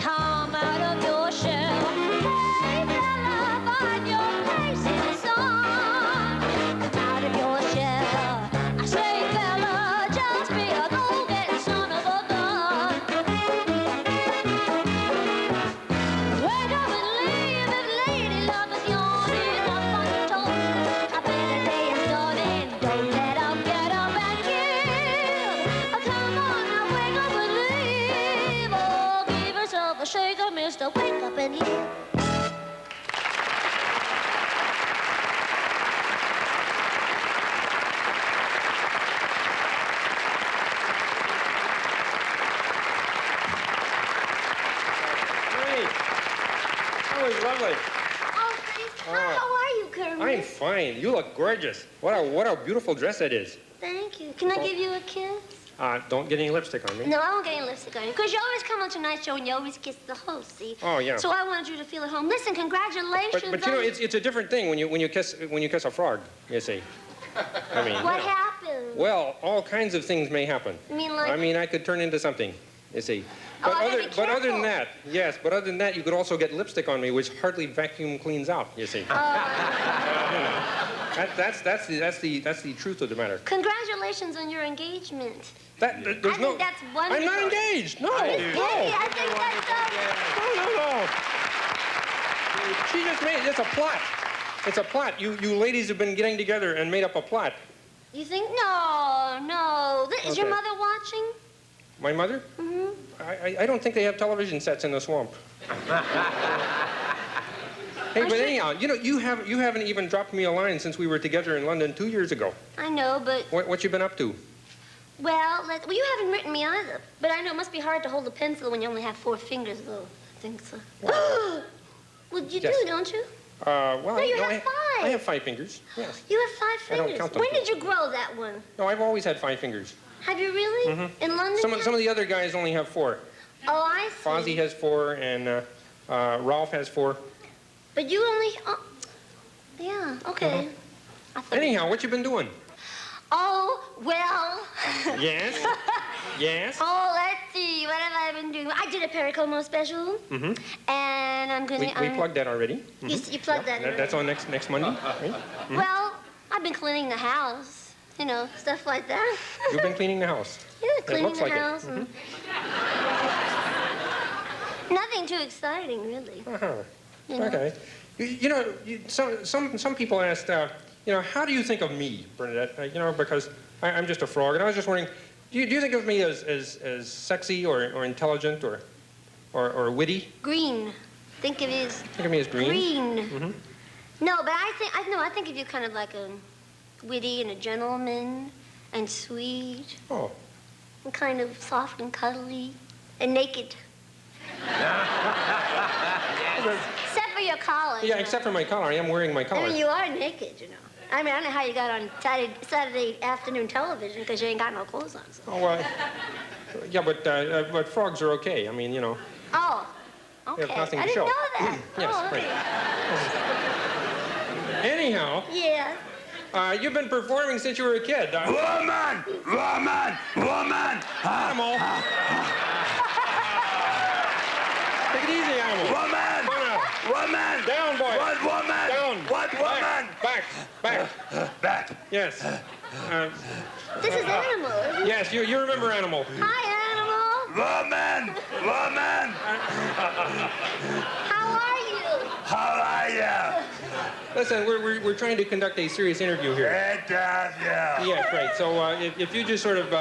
Come out of your shell. Hey, fella, find your place in the sun. Come out of your shell. I say, fella, just be a go-getting son of a gun. Wake up and leave if Lady Luck is yawning up on your toes. A better day is dawning. Don't let up, get up and give. Come on now, wake up and leave. Oh, give yourself a shaker, mister. Wake up and live. Great. That was lovely. Oh, thanks. How are you, Kermit? I'm fine. You look gorgeous. What a beautiful dress that is. Thank you. Can I give you a kiss? Don't get any lipstick on me. No, I won't get any lipstick on you. Because you always come on tonight's show and you always kiss the host, see? Oh, yeah. So I wanted you to feel at home. Listen, congratulations. But you know, it's a different thing when you kiss a frog, you see. I mean, What happened? well, all kinds of things may happen. I mean, like... I mean, I could turn into something, you see. Oh, I gotta be but other than careful. that, yes, but other than that, you could also get lipstick on me, which hardly vacuum cleans out, you see. That's the truth of the matter. Congratulations on your engagement. There's I no. think that's wonderful. I'm not engaged. No. I No. think that's No. She just made it's a plot. It's a plot. You ladies have been getting together and made up a plot. You think? No. Is your Okay. mother watching? My mother? Mm-hmm. I don't think they have television sets in the swamp. Hey, but anyhow, you know, you haven't even dropped me a line since we were together in London 2 years ago. I know, but... What you been up to? Well, you haven't written me either. But I know it must be hard to hold a pencil when you only have 4 fingers, though. I think so. Well, you yes. do, don't you? Well, no, you have 5. I have 5 fingers, yes. You have 5 fingers. I don't count them. When did you grow that one? No, I've always had 5 fingers. Have you really? Mm-hmm. In London? Some of the other guys only have 4. Oh, I see. Fozzie has 4, and Ralph has 4. But you only... Oh, yeah, okay. Anyhow, what you been doing? Oh, well... Yes? Yes? Oh, let's see. What have I been doing? I did a Pericomo special. Mm-hmm. And I'm going to... We plugged that already. Mm-hmm. You plugged that already? That's on next Monday, right? Mm-hmm. Well, I've been cleaning the house. You know, stuff like that. You've been cleaning the house? Yeah, cleaning the like house. It. And... Nothing too exciting, really. Uh-huh. You know? Okay. Some people asked, how do you think of me, Bernadette? Because I'm just a frog, and I was just wondering, do you think of me as sexy or intelligent or witty? Green. Think of me as green. Green. Mm-hmm. No, but I think of you kind of like a witty and a gentleman and sweet. Oh. And kind of soft and cuddly and naked. Except for your collar. Yeah, except for my collar. I am wearing my collar. I mean, you are naked, I mean, I don't know how you got on Saturday afternoon television because you ain't got no clothes on. So. Oh, yeah, but frogs are okay. I mean, Oh, okay. They have nothing to I didn't show. know that. Yes, Oh, right. Anyhow. Yeah. You've been performing since you were a kid. Woman! Animal. Take it easy, animal. Woman! Down, boy. What woman? Down. What woman? Back. Yes. This is Animal, isn't it? Yes, you remember Animal. Hi, Animal. Woman! How are you? Listen, we're trying to conduct a serious interview here. Yeah. Yes, right. So if you just sort of,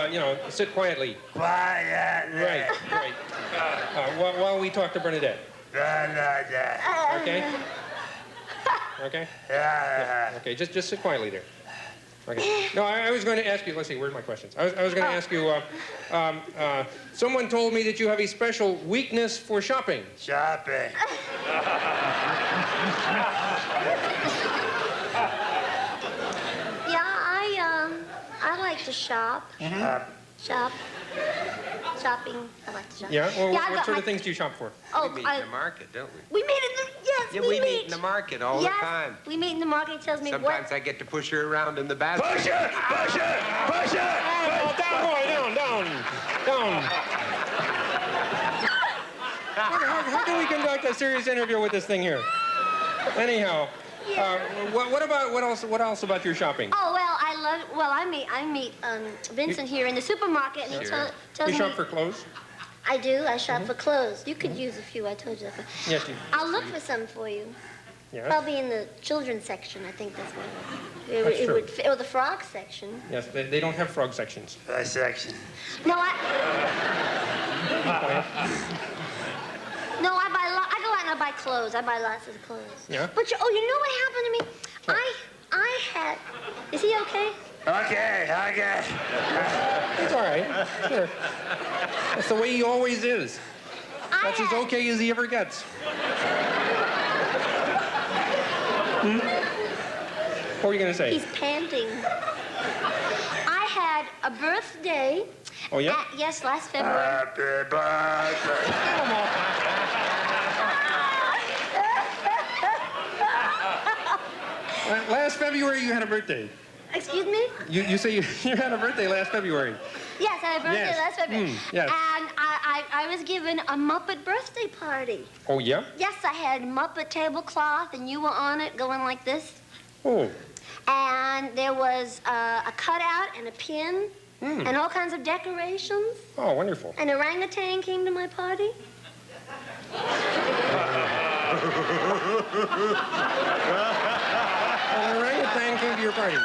sit quietly. Quiet. Right. While we talk to Bernadette. Okay? Okay? Yeah. Okay, just sit quietly there. Okay. No, I was going to ask you, let's see, where's my questions? I was going to ask you, someone told me that you have a special weakness for shopping. Shopping. Yeah, I like to shop. Shopping. I like to shop. Yeah? Well, yeah, what sort of things do you shop for? Oh, We meet in the market, don't we? We meet in the... Yes, Yeah, we meet in the market all the time. We meet in the market. He tells me Sometimes I get to push her around in the basket. Push her! Oh, down, boy, down. How can we conduct a serious interview with this thing here? Anyhow, what else about your shopping? Oh, well, I meet Vincent here in the supermarket, and he tells me... You shop for clothes? I do. I shop for clothes. You could use a few. I told you that. Yes, you. I'll look for some for you. Yeah. Probably in the children's section. I think that's what That's it true. would fit. Or the frog section. Yes, they don't have frog sections. Section. No, I go out and I buy clothes. I buy lots of clothes. Yeah. But you know what happened to me? I had. Is he okay? Okay. It's all right. Sure. That's the way he always is. That's as okay as he ever gets. What were you going to say? He's panting. I had a birthday. Oh, yeah? Yes, last February. Happy birthday. Last February you had a birthday. Excuse me? You say you had a birthday last February. Yes, I had a birthday Yes. last February. Yes. And I was given a Muppet birthday party. Oh, yeah? Yes, I had Muppet tablecloth, and you were on it going like this. Oh. And there was a cutout and a pin and all kinds of decorations. Oh, wonderful. An orangutan came to my party. An orangutan came to your party.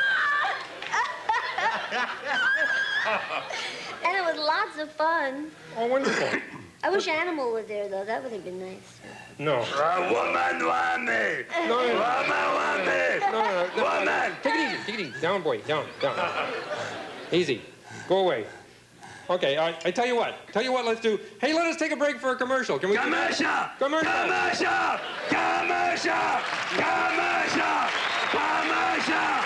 And it was lots of fun. Oh, wonderful. I wish Animal were there, though. That would have been nice. No. Woman want me. No. Woman want me. No. Woman. Take it easy. Down, boy. Down. Easy. Go away. Okay, I tell you what. Let's do. Hey, let us take a break for a commercial. Can we? Commercial! Commercial! Commercial! Commercial! Commercial! Commercial!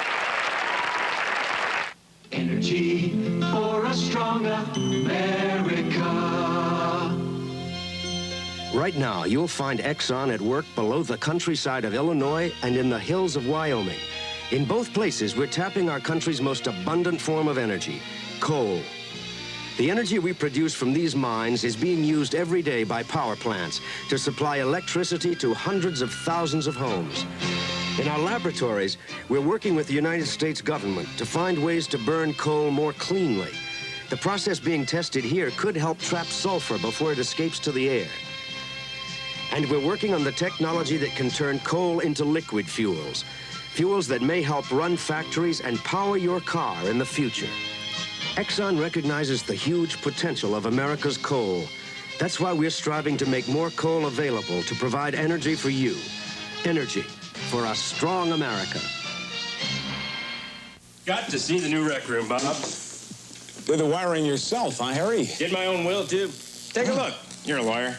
Energy for a stronger America. Right now, you'll find Exxon at work below the countryside of Illinois and in the hills of Wyoming. In both places, we're tapping our country's most abundant form of energy, coal. The energy we produce from these mines is being used every day by power plants to supply electricity to hundreds of thousands of homes. In our laboratories, we're working with the United States government to find ways to burn coal more cleanly. The process being tested here could help trap sulfur before it escapes to the air. And we're working on the technology that can turn coal into liquid fuels. Fuels that may help run factories and power your car in the future. Exxon recognizes the huge potential of America's coal. That's why we're striving to make more coal available to provide energy for you. Energy for a strong America. Got to see the new rec room, Bob. Did the wiring yourself, huh, Harry? Did my own will, too. Take a look. You're a lawyer.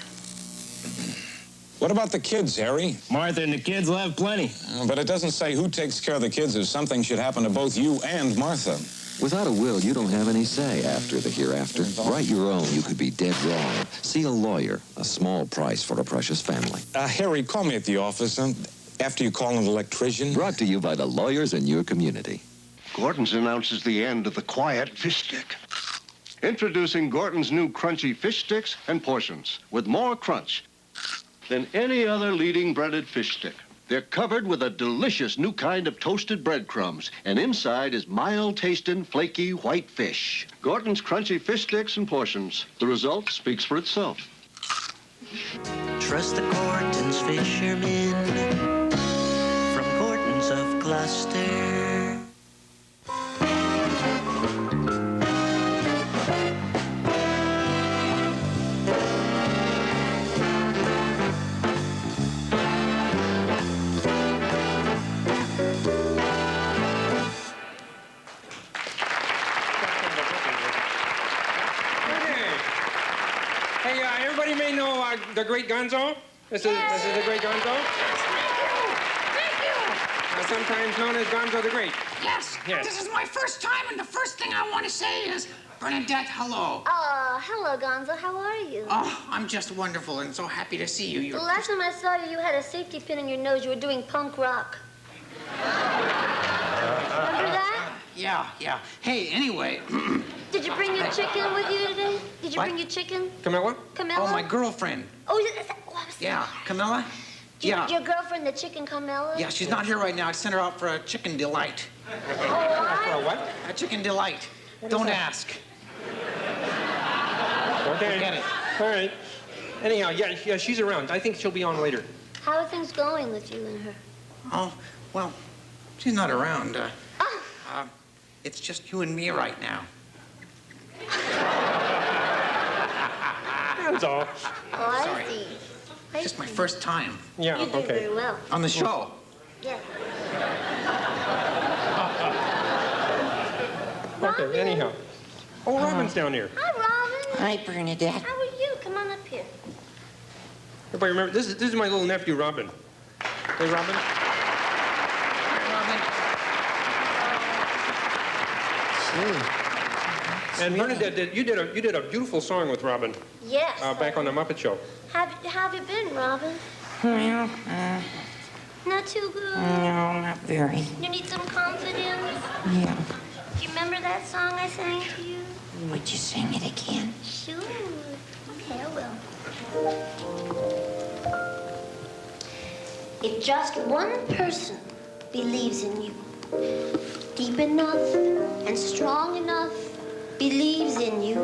What about the kids, Harry? Martha and the kids will have plenty. But it doesn't say who takes care of the kids if something should happen to both you and Martha. Without a will, you don't have any say after the hereafter. Write your own, you could be dead wrong. See a lawyer, a small price for a precious family. Harry, call me at the office after you call an electrician. Brought to you by the lawyers in your community. Gordon's announces the end of the quiet fish stick. Introducing Gordon's new crunchy fish sticks and portions with more crunch than any other leading breaded fish stick. They're covered with a delicious new kind of toasted breadcrumbs, and inside is mild-tasting, flaky white fish. Gordon's crunchy fish sticks and portions. The result speaks for itself. Trust the Gordon's fishermen from Gordon's of Gloucester. Everybody may know the Great Gonzo. This is the Great Gonzo. Thank you. Sometimes known as Gonzo the Great. Yes. This is my first time, and the first thing I want to say is, Bernadette, hello. Hello, Gonzo. How are you? Oh, I'm just wonderful and so happy to see you. The last time I saw you, you had a safety pin in your nose. You were doing punk rock. Remember that? Yeah. Hey, anyway. Did you bring your chicken with you today? Did you bring your chicken? Camilla? Camilla? Oh, my girlfriend. Oh, yeah, Camilla? Yeah. Your girlfriend, the chicken Camilla? Yeah, she's not here right now. I sent her out for a chicken delight. For a what? A chicken delight. Don't ask. Okay. Forget it. All right. Anyhow, yeah, she's around. I think she'll be on later. How are things going with you and her? Oh, well, she's not around. It's just you and me right now. That's all. Oh, I Sorry. see. It's just my first time. Yeah, You do very well. On the show. Yeah. Okay, anyhow. Oh, Robin's down here. Hi, Robin. Hi, Bernadette. How are you? Come on up here. Everybody remember, this is my little nephew, Robin. Hey, Robin. And Bernadette, you did a beautiful song with Robin. Yes. Back on the Muppet Show. How have you been, Robin? Well, Not too good. no, not very. You need some confidence. Yeah. Do you remember that song I sang to you? Would you sing it again? Sure. Okay, I will. If just one person believes in you, deep enough and strong enough, believes in you,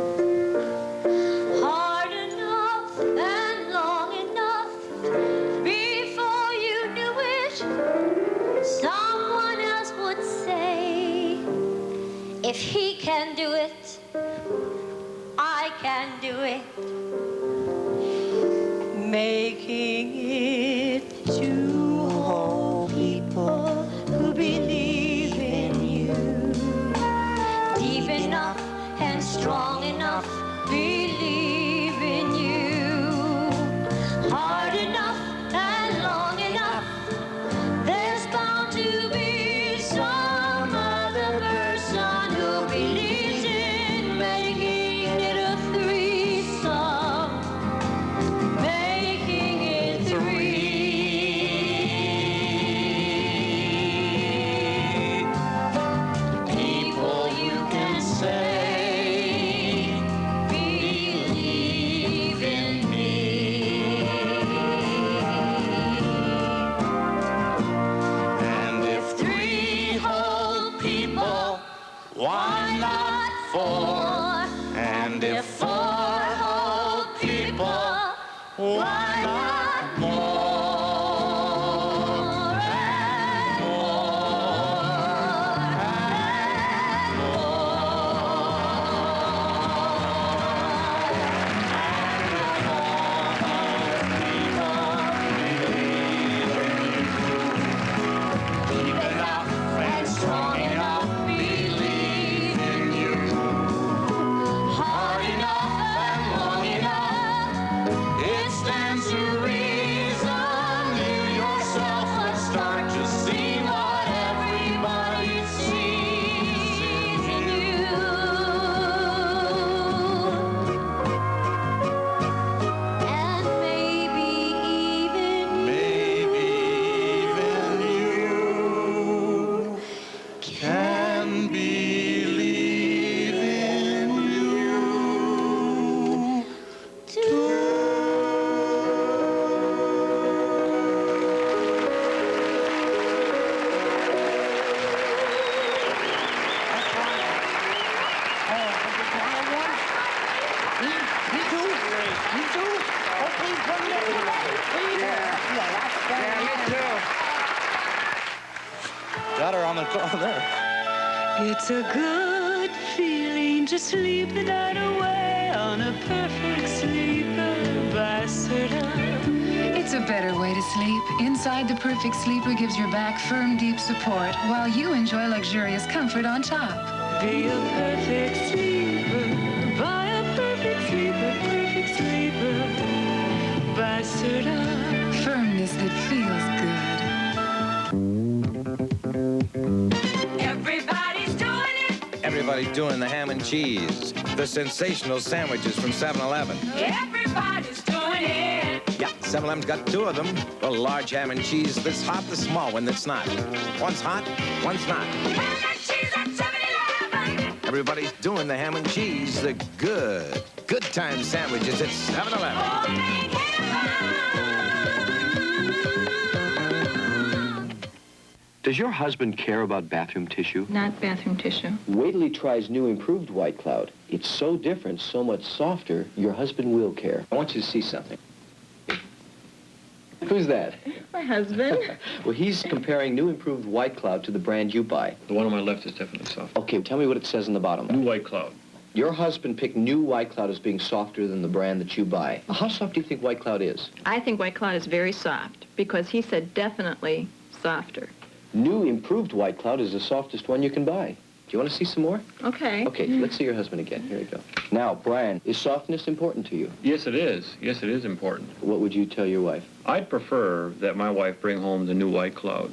hard enough and long enough, before you knew it, someone else would say, if he can do it, I can do it. Making it to whole people who believe in you, deep enough and strong enough, And if 4 whole people, why not more and more and deep enough and strong enough, believe in you. Hard enough and long enough, it stands to reason. You yourself would start to see what everybody sees in you. And maybe even you can believe in you too. Got her on the call there. It's a good feeling to sleep the night away on a perfect sleeper by Serta. It's a better way to sleep. Inside, the perfect sleeper gives your back firm, deep support while you enjoy luxurious comfort on top. Be a perfect sleeper. Buy a perfect sleeper by Serta. Firmness that feels good. Everybody's doing it. Everybody's doing the ham and cheese. The sensational sandwiches from 7-Eleven. Everybody's doing it. Yeah, 7-Eleven's got 2 of them. The large ham and cheese that's hot, the small one that's not. One's hot, one's not. Ham and cheese at 7-Eleven. Everybody's doing the ham and cheese, the good time sandwiches at 7-Eleven. Does your husband care about bathroom tissue? Not bathroom tissue. Wait till he tries new improved White Cloud. It's so different, so much softer, your husband will care. I want you to see something. Who's that? My husband. Well, he's comparing new improved White Cloud to the brand you buy. The one on my left is definitely soft. Okay, tell me what it says on the bottom. New White Cloud. Your husband picked new White Cloud as being softer than the brand that you buy. How soft do you think White Cloud is? I think White Cloud is very soft because he said definitely softer. New improved White Cloud is the softest one you can buy. Do you want to see some more? Okay. Okay, let's see your husband again. Here we go. Now, Brian, is softness important to you? Yes, it is. Yes, it is important. What would you tell your wife? I'd prefer that my wife bring home the new White Cloud.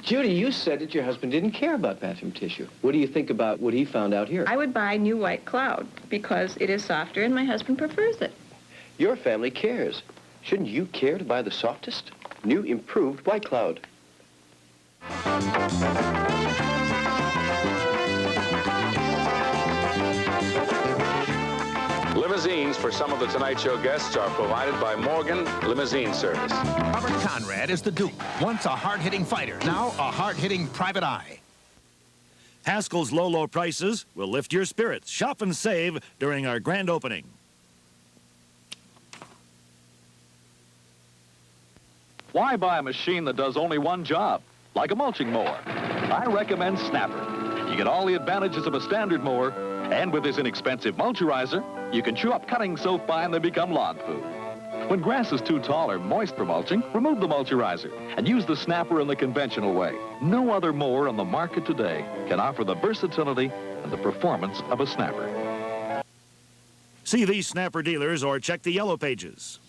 Judy, you said that your husband didn't care about bathroom tissue. What do you think about what he found out here? I would buy new White Cloud because it is softer and my husband prefers it. Your family cares. Shouldn't you care to buy the softest? New improved White Cloud. Limousines for some of the Tonight Show guests are provided by Morgan Limousine Service. Robert Conrad is the Duke. Once a hard-hitting fighter, now a hard-hitting private eye. Haskell's low prices will lift your spirits. Shop and save during our grand opening. Why buy a machine that does only one job, like a mulching mower? I recommend Snapper. You get all the advantages of a standard mower, and with this inexpensive mulcherizer, you can chew up cuttings so fine they become lawn food. When grass is too tall or moist for mulching, remove the mulcherizer and use the Snapper in the conventional way. No other mower on the market today can offer the versatility and the performance of a Snapper. See these Snapper dealers or check the yellow pages.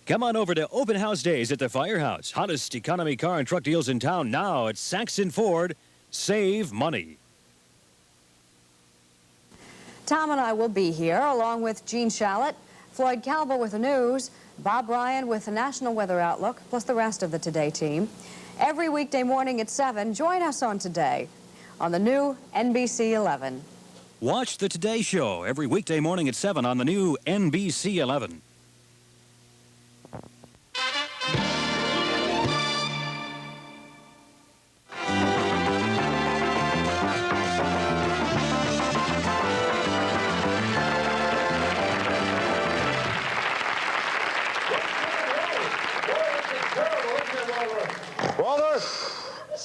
Come on over to Open House Days at the Firehouse. Hottest economy car and truck deals in town now at Saxon Ford. Save money. Tom and I will be here, along with Gene Shalit, Floyd Calvo with the news, Bob Ryan with the National Weather Outlook, plus the rest of the Today team. Every weekday morning at 7, join us on Today on the new NBC 11. Watch the Today Show every weekday morning at 7 on the new NBC 11.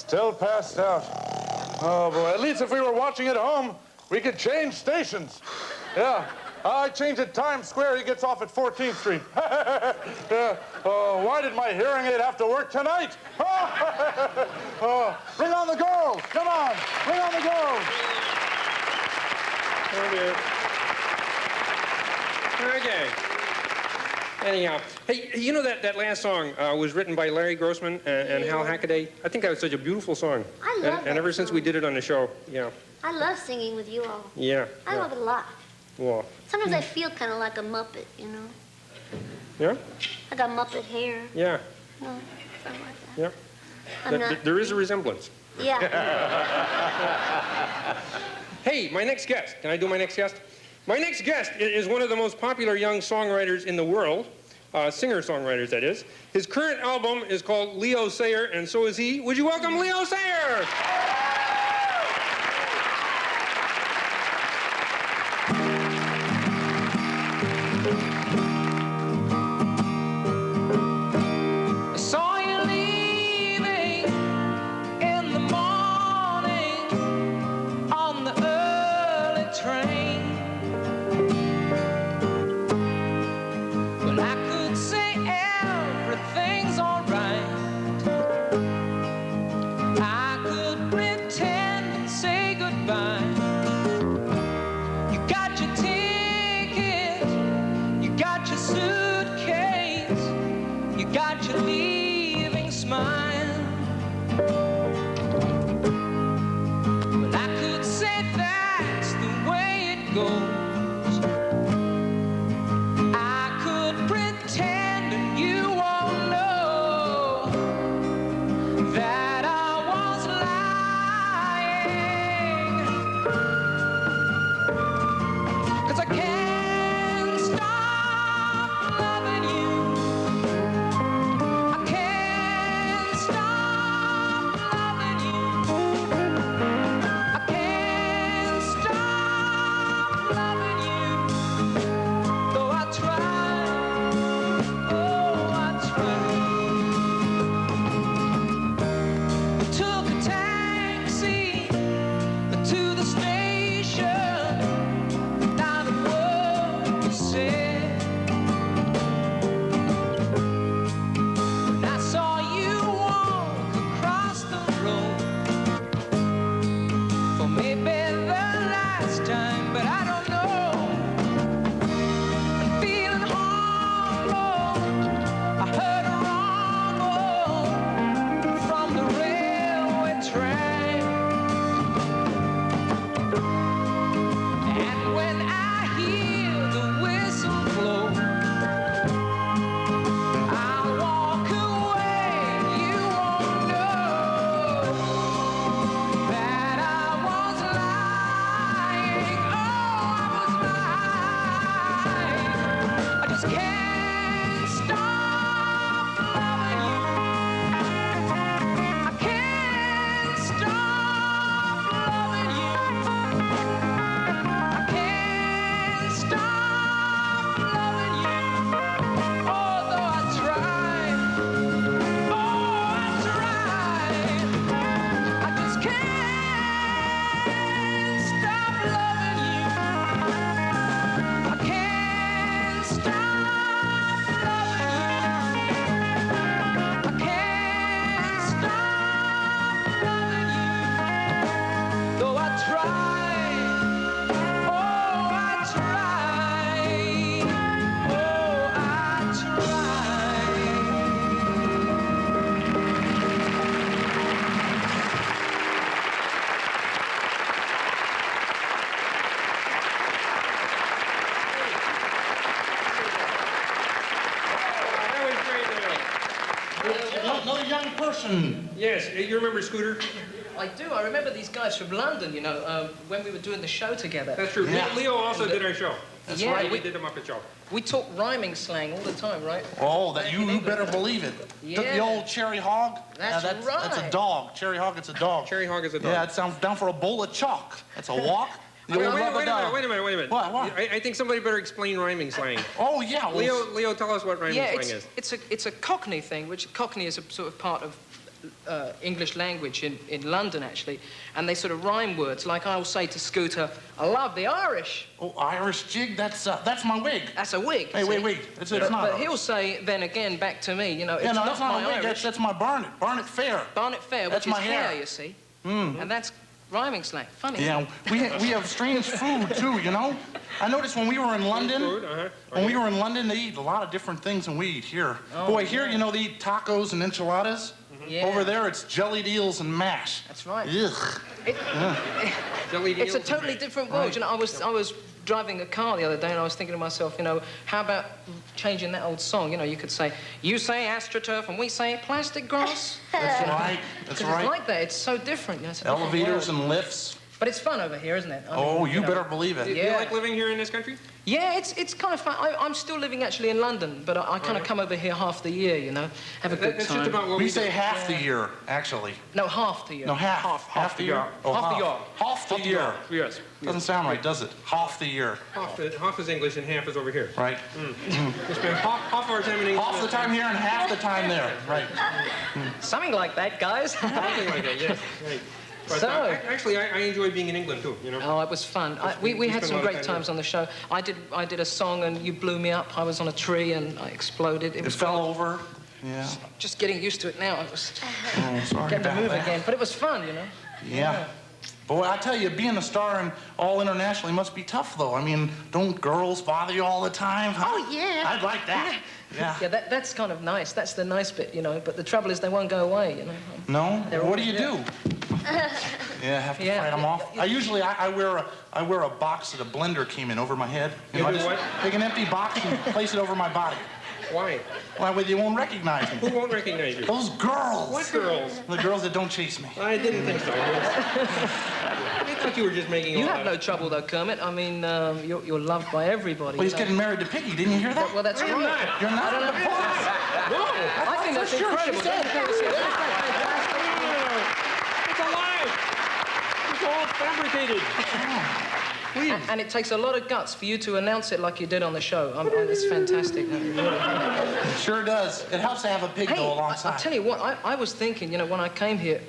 Still passed out. Oh, boy. At least if we were watching at home, we could change stations. Yeah. I changed at Times Square. He gets off at 14th Street. Yeah. Oh, why did my hearing aid have to work tonight? Oh, bring on the girls. Come on. Bring on the girls. Okay. Anyhow, hey, you know that last song was written by Larry Grossman and Hal Hackaday? I think that was such a beautiful song. I love and ever since we did it on the show, yeah. I love singing with you all. Yeah. I love it a lot. Well. Sometimes I feel kind of like a Muppet, you know? Yeah? I got Muppet hair. Yeah. No, something like that. Yeah. I'm not... There is a resemblance. Yeah. Hey, my next guest. Can I do my next guest? My next guest is one of the most popular young songwriters in the world. Singer-songwriters, that is. His current album is called Leo Sayer, and so is he. Would you welcome Leo Sayer? Another young person. Yes, you remember Scooter? I do. I remember these guys from London, you know, when we were doing the show together. That's true. Yeah. Leo also did our show. That's yeah, right. We did the Muppet Show. We talk rhyming slang all the time, right? Oh, that you better believe it. Yeah. The old cherry hog. That's right. That's a dog. Cherry hog, it's a dog. Cherry hog is a dog. Yeah, it sounds down for a bowl of chalk. That's a walk. Wait a minute. What? I think somebody better explain rhyming slang. Oh, yeah. Leo, tell us what rhyming slang is. It's a Cockney thing, which Cockney is a sort of part of English language in London, actually, and they sort of rhyme words. Like I'll say to Scooter, I love the Irish. Oh, Irish jig? That's my wig. That's a wig. Hey, wait. It's not. But he'll say then again back to me, you know, Yeah, it's no, not that's not my a wig. Irish. That's my Barnet. Barnet Fair. Barnet Fair, That's which is my hair. you see. Mm. And that's rhyming slang. Funny. Yeah, we have strange food too, you know. I noticed when we were in London, we eat a lot of different things than we eat here. Oh, Boy, here, you know, they eat tacos and enchiladas. Yeah. Over there, it's jellied eels and mash. That's right. Ugh. It's a totally different world. You know, I was driving a car the other day and I was thinking to myself, you know, how about changing that old song? You know, you could say, you say astroturf and we say plastic grass. That's right. That's right. It's like that. It's so different. You know, it's a different Elevators world. and lifts. But it's fun over here, isn't it? Oh, you know, better believe it. Do you like living here in this country? Yeah, it's kind of fun. I'm still living actually in London, but I kind of come over here half the year, you know, have a good That's time. just about what we say half the year, actually. No, half the year. No, half the year. Oh, half the year. Half the year. Yes. Doesn't sound right, does it? Half the year. Half is English and half is over here. Right. We spend half our time in English. Half the time here and half the time there. Right. Something like that, guys. Something like that, yes. Right. But actually, I enjoy being in England too. You know. Oh, it was fun. We had some great times on the show. I did a song and you blew me up. I was on a tree and I exploded. It fell over. Yeah. Just getting used to it now. It was sorry getting to about move that. again, but it was fun, you know. Yeah. Boy, I tell you, being a star and all internationally must be tough, though. I mean, don't girls bother you all the time? Huh? Oh, yeah. I'd like that. Yeah. Yeah, that's kind of nice. That's the nice bit, you know. But the trouble is they won't go away, you know. No? They're What all- do you do? Yeah, have to fight them off. I usually wear a box that a blender came in over my head. You I do just what? take an empty box and place it over my body. Why? Well, that way they won't recognize me. Who won't recognize you? Those girls. What girls? The girls that don't chase me. I didn't think so. I thought you were just making. You have no trouble though, Kermit. I mean, you're loved by everybody. Well, he's you know. getting married to Piggy. Didn't you hear that? Well, that's I'm right. not. You're not? I don't know. No. I think that's incredible. She said It's a lie. It's all fabricated. And it takes a lot of guts for you to announce it like you did on the show. It's fantastic. It sure does. It helps to have a pig, though, alongside. I'll tell you what, I was thinking, you know, when I came here,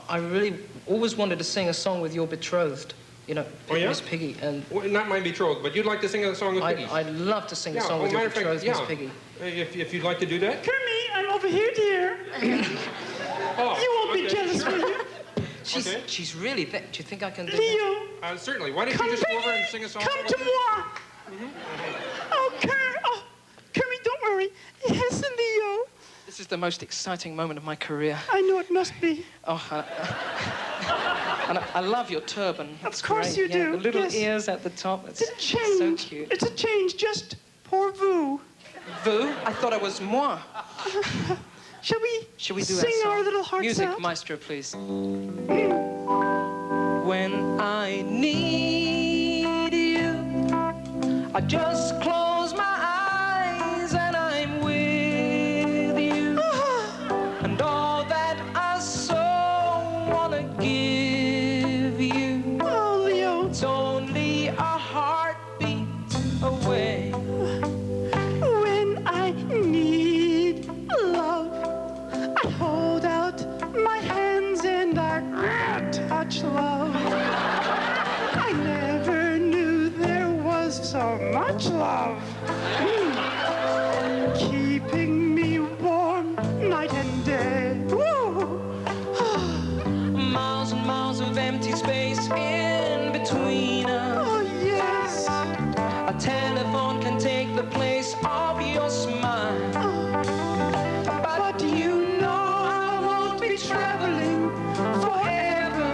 I really always wanted to sing a song with your betrothed, you know, Miss Piggy. And Well, not my betrothed, but you'd like to sing a song with Piggy? I'd love to sing a song with matter your of fact, betrothed, Miss Piggy. If you'd like to do that. Kermit, I'm over here, dear. Oh, You won't be jealous, will you? She's really there. Do you think I can do Leo. that? Certainly. Why don't you just go over and sing a song? Come to moi. Oh, Kermit, don't worry. Yes, Leo. This is the most exciting moment of my career. I know it must be. Oh, and I love your turban. Of course you do. The little Yes. ears at the top. It's a change. So cute. It's a change, just pour vous. Vous? I thought it was moi. Shall we do sing that song? our little hearts Music, out? maestro, please. When I need you, I just close my eyes and I'm with you. And all that I so wanna give you, oh, Leo, it's only a heartbeat away. When I need love, I hold out my hands and I touch love. I never knew there was so much love. Keeping me warm night and day. Woo! Miles and miles of empty space in between us. Oh, yes. A telephone can take the place of your smile. But you know I won't be traveling forever.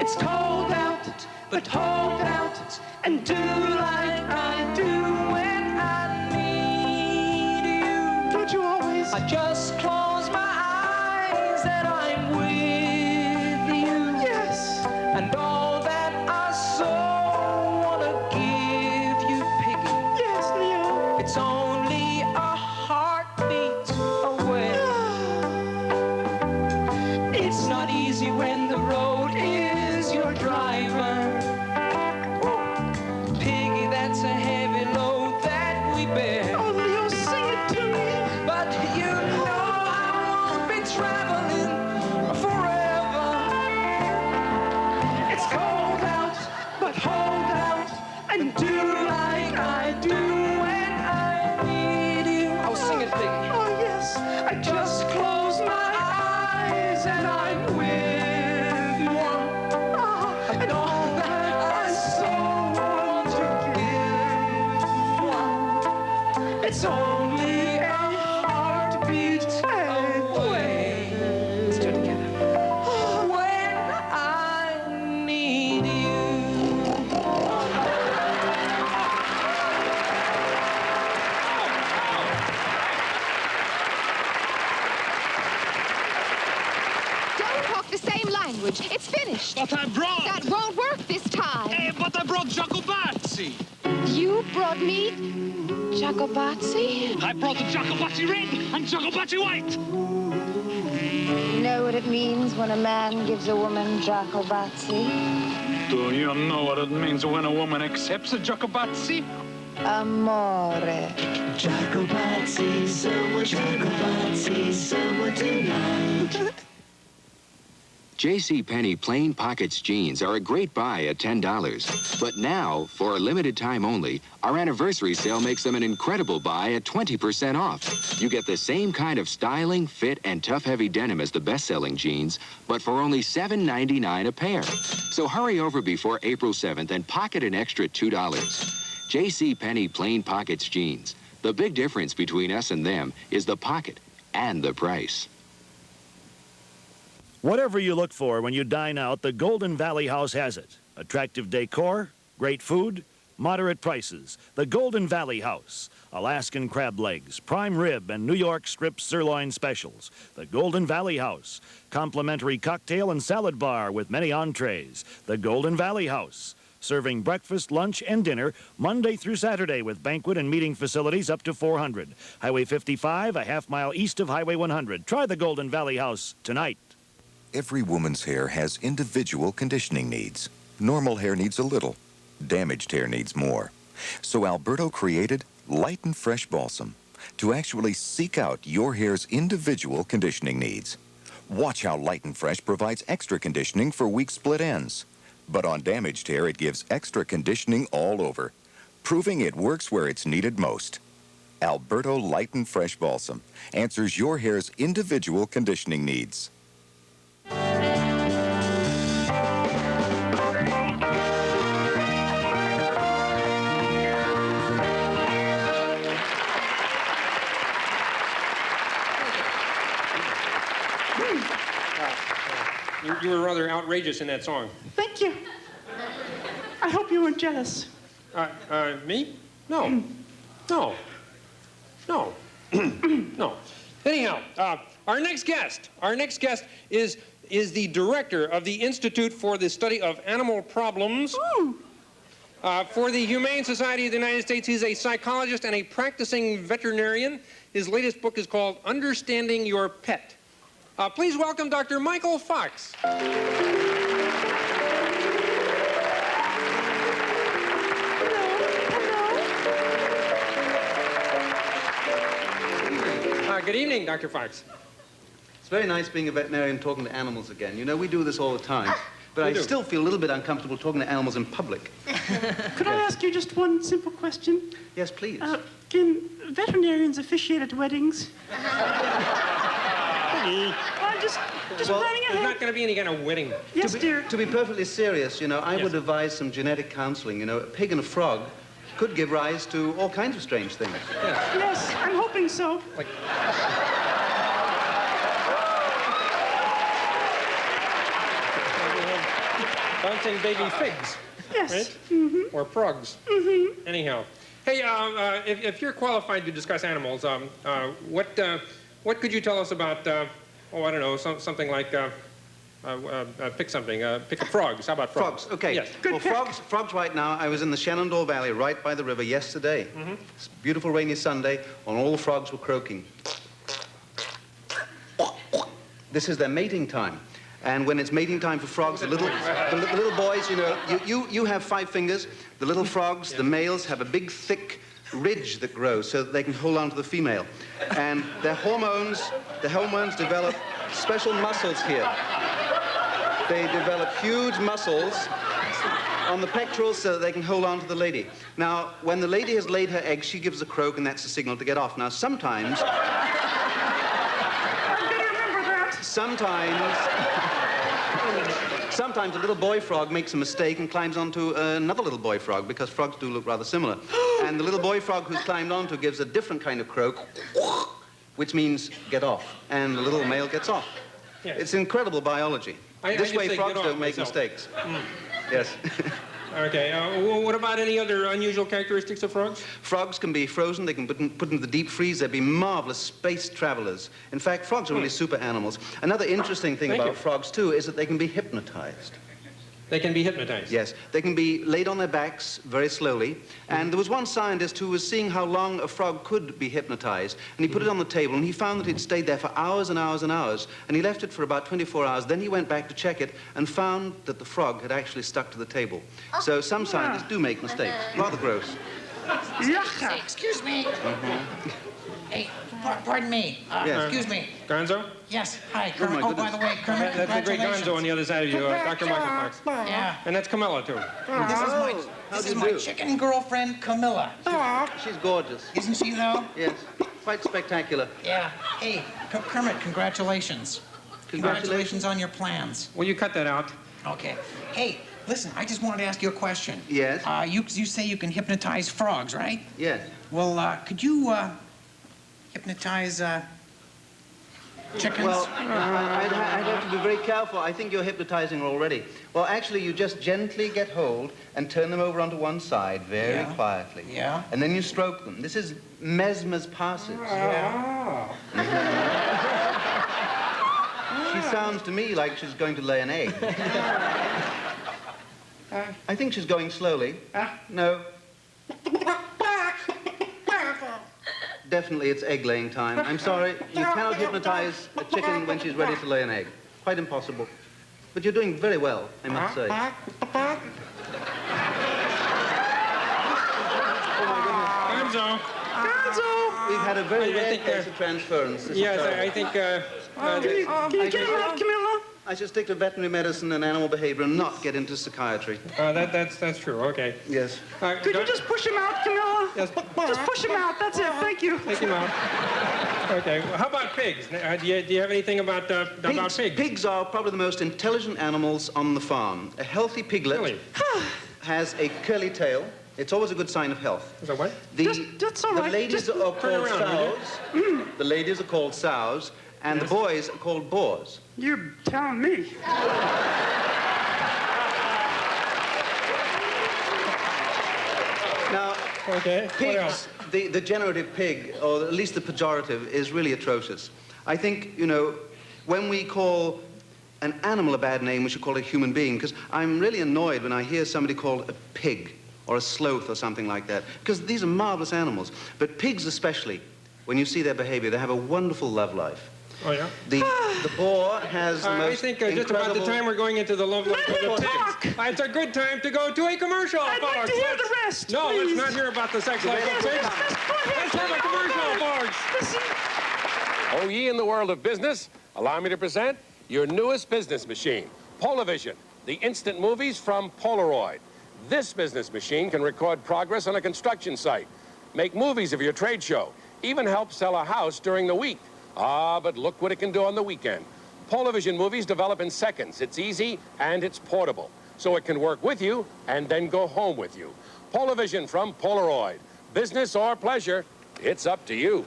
It's cold out, but hold out and do like I do when I need you. Don't you always? I just close my eyes and I'm with you. Yes. And all that I so wanna give you, Piggy. Yes, Leo. It's only a heartbeat away. It's not easy when the road is your driver. Piggy, that's a heavy load that we bear. Oh, Leo, sing it to me. But you know I and do like I do when I need you. Oh, sing it, Piggy. Oh, yes. I just close my eyes and I'm with you. Oh, and all that I so want to give. It's only a heartbeat away. Let's do it together. When I need you. Don't talk the same language. It's finished. But I brought... That won't work this time. but I brought Jacobazzi. You brought me Jacobazzi? I brought the Jacobazzi red and Jacobazzi white. You know what it means when a man gives a woman Jacobazzi? Do you know what it means when a woman accepts a Jacobazzi? Amore. Jacobazzi, someone tonight. JCPenney Plain Pockets jeans are a great buy at $10. But now, for a limited time only, our anniversary sale makes them an incredible buy at 20% off. You get the same kind of styling, fit, and tough heavy denim as the best-selling jeans, but for only $7.99 a pair. So hurry over before April 7th and pocket an extra $2. JCPenney Plain Pockets jeans. The big difference between us and them is the pocket and the price. Whatever you look for when you dine out, the Golden Valley House has it. Attractive decor, great food, moderate prices. The Golden Valley House. Alaskan crab legs, prime rib, and New York strip sirloin specials. The Golden Valley House. Complimentary cocktail and salad bar with many entrees. The Golden Valley House. Serving breakfast, lunch, and dinner Monday through Saturday with banquet and meeting facilities up to 400. Highway 55, a half-mile east of Highway 100. Try the Golden Valley House tonight. Every woman's hair has individual conditioning needs. Normal hair needs a little. Damaged hair needs more. So Alberto created Light and Fresh Balsam to actually seek out your hair's individual conditioning needs. Watch how Light and Fresh provides extra conditioning for weak split ends. But on damaged hair, it gives extra conditioning all over, proving it works where it's needed most. Alberto Light and Fresh Balsam answers your hair's individual conditioning needs. You were rather outrageous in that song. Thank you. I hope you weren't jealous. Me? No. No. No. No. Anyhow, our next guest is the director of the Institute for the Study of Animal Problems. For the Humane Society of the United States, he's a psychologist and a practicing veterinarian. His latest book is called Understanding Your Pet. Please welcome Dr. Michael Fox. Good evening, Dr. Fox. It's very nice being a veterinarian talking to animals again. You know, we do this all the time. But I still feel a little bit uncomfortable talking to animals in public. Could I ask you just one simple question? Yes, please. Can veterinarians officiate at weddings? I'm just planning ahead. There's not going to be any kind of wedding. Yes, dear. To be perfectly serious, you know, I would advise some genetic counseling. You know, a pig and a frog could give rise to all kinds of strange things. Yes, I'm hoping so. Like... bouncing baby figs. Yes. Right? Mm-hmm. Or frogs. Mm-hmm. Anyhow. Hey, if you're qualified to discuss animals, what could you tell us about, I don't know, something like, pick something, pick a frogs. How about frogs? Frogs, okay. Yes. Well, frogs right now, I was in the Shenandoah Valley right by the river yesterday. It's a beautiful rainy Sunday, and all the frogs were croaking. This is their mating time. And when it's mating time for frogs, the little boys, you know, you have 5 fingers. The little frogs, the males, have a big, thick ridge that grows so that they can hold on to the female. And the hormones develop special muscles here. They develop huge muscles on the pectorals so that they can hold on to the lady. Now, when the lady has laid her eggs, she gives a croak, and that's the signal to get off. Now, sometimes... I'm going to remember that. Sometimes a little boy frog makes a mistake and climbs onto another little boy frog, because frogs do look rather similar. And the little boy frog who's climbed onto gives a different kind of croak, which means get off. And the little male gets off. Yes. It's incredible biology. This way frogs don't make mistakes. Yes. Okay, what about any other unusual characteristics of frogs? Frogs can be frozen, they can put into the deep freeze, they'd be marvelous space travelers. In fact, frogs are really super animals. Another interesting thing about frogs, too, is that they can be hypnotized. They can be hypnotized? Yes. They can be laid on their backs very slowly. And there was one scientist who was seeing how long a frog could be hypnotized. And he put it on the table, and he found that it stayed there for hours and hours and hours. And he left it for about 24 hours. Then he went back to check it and found that the frog had actually stuck to the table. So some scientists do make mistakes. Rather gross. Excuse me. Hey, pardon me. Yes. Excuse me. Gonzo? Yes. Hi, Kermit. Oh, by the way, Kermit, That's the great congratulations. Gonzo on the other side of you, Dr. Michael Fox. Yeah. And that's Camilla, too. This is my chicken girlfriend, Camilla. She's gorgeous. Isn't she, though? Yes. Quite spectacular. Yeah. Hey, Kermit, congratulations. Congratulations on your plans. Will you cut that out? Okay. Hey, listen, I just wanted to ask you a question. Yes? You say you can hypnotize frogs, right? Yes. Well, could you, hypnotize, chickens? Well, I'd have to be very careful. I think you're hypnotizing her already. Well, actually, you just gently get hold and turn them over onto one side very quietly. Yeah. And then you stroke them. This is Mesmer's passage. Yeah. She sounds to me like she's going to lay an egg. I think she's going slowly. No. Definitely, it's egg-laying time. I'm sorry, you cannot hypnotize a chicken when she's ready to lay an egg. Quite impossible. But you're doing very well, I must say. Gonzo. We've had a very rare case of transference. Yes, I think... Can you get him out, Camilla? I should stick to veterinary medicine and animal behavior and not get into psychiatry. That's true, okay. Yes. Could you just push him out, Camilla? Yes. Just push him out, that's it, thank you. Take him out. Okay, well, how about pigs? Do you have anything about pigs? Pigs are probably the most intelligent animals on the farm. A healthy piglet has a curly tail. It's always a good sign of health. Is that what? That's all right. The ladies are called sows. The ladies are called sows, and the boys are called boars. You're telling me. Now, pigs, the generative pig, or at least the pejorative, is really atrocious. I think, you know, when we call an animal a bad name, we should call it a human being, because I'm really annoyed when I hear somebody called a pig or a sloth or something like that, because these are marvelous animals. But pigs especially, when you see their behavior, they have a wonderful love life. Oh, yeah? The boar has the most I think just about the time we're going into the love life of the pigs. It's a good time to go to a commercial, I'd folks. like to hear the rest, No, please. let's not hear about the sex life of pigs. Let's have a commercial, folks. Oh, ye in the world of business, allow me to present your newest business machine, Polavision, the instant movies from Polaroid. This business machine can record progress on a construction site, make movies of your trade show, even help sell a house during the week. Ah, but look what it can do on the weekend. Polavision movies develop in seconds. It's easy and it's portable, so it can work with you and then go home with you. Polavision from Polaroid. Business or pleasure, it's up to you.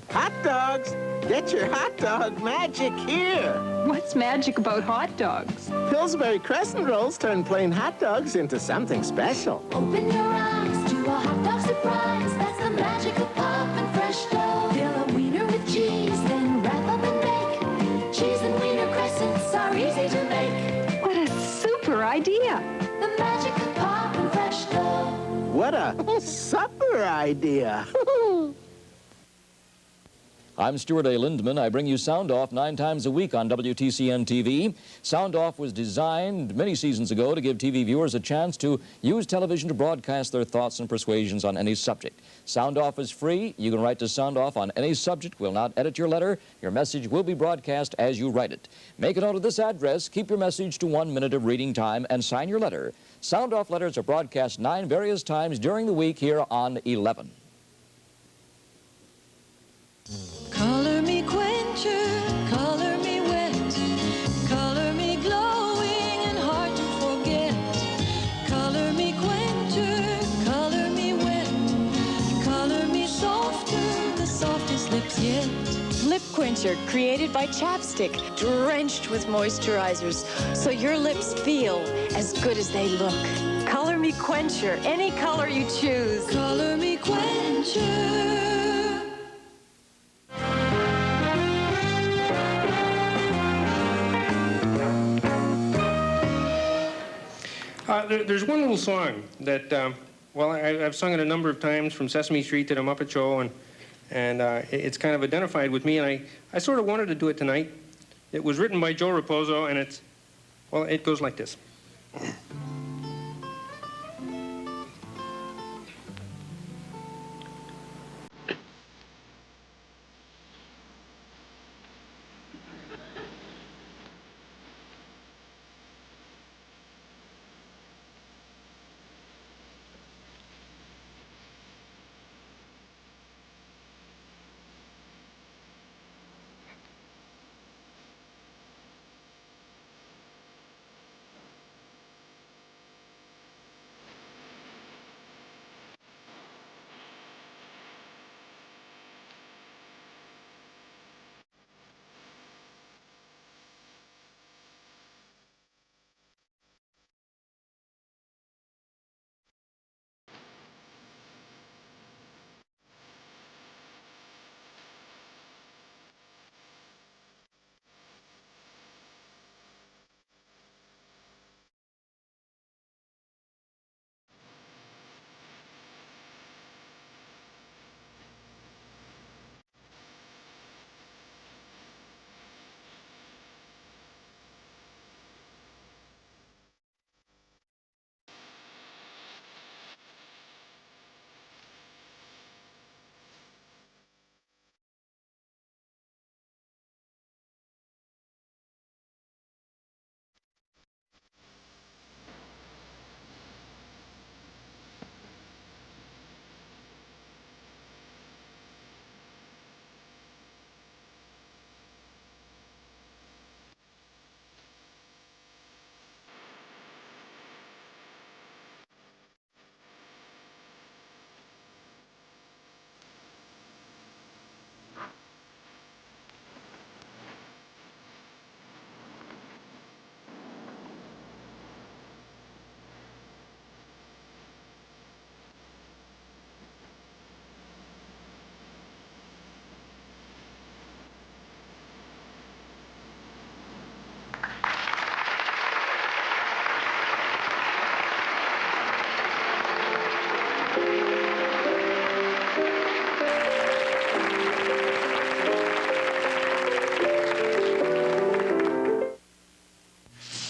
Hot dogs! Get your hot dog magic here! What's magic about hot dogs? Pillsbury Crescent Rolls turn plain hot dogs into something special. Open your eyes to a hot dog surprise. That's the magic of poppin' fresh dough. Fill a wiener with cheese, then wrap up and bake. Cheese and wiener crescents are easy to make. What a super idea! The magic of poppin' fresh dough. What a supper idea! I'm Stuart A. Lindman. I bring you Sound Off 9 times a week on WTCN TV. Sound Off was designed many seasons ago to give TV viewers a chance to use television to broadcast their thoughts and persuasions on any subject. Sound Off is free. You can write to Sound Off on any subject. We'll not edit your letter. Your message will be broadcast as you write it. Make a note of this address, keep your message to 1 minute of reading time, and sign your letter. Sound Off letters are broadcast 9 various times during the week here on 11. Color me quencher, color me wet, color me glowing and hard to forget. Color me quencher, color me wet, color me softer, the softest lips yet. Lip Quencher, created by Chapstick, drenched with moisturizers, so your lips feel as good as they look. Color Me Quencher, any color you choose. Color me quencher. There's one little song that, well, I've sung it a number of times, from Sesame Street to The Muppet Show, and it's kind of identified with me, and I sort of wanted to do it tonight. It was written by Joe Raposo, and it's, well, it goes like this.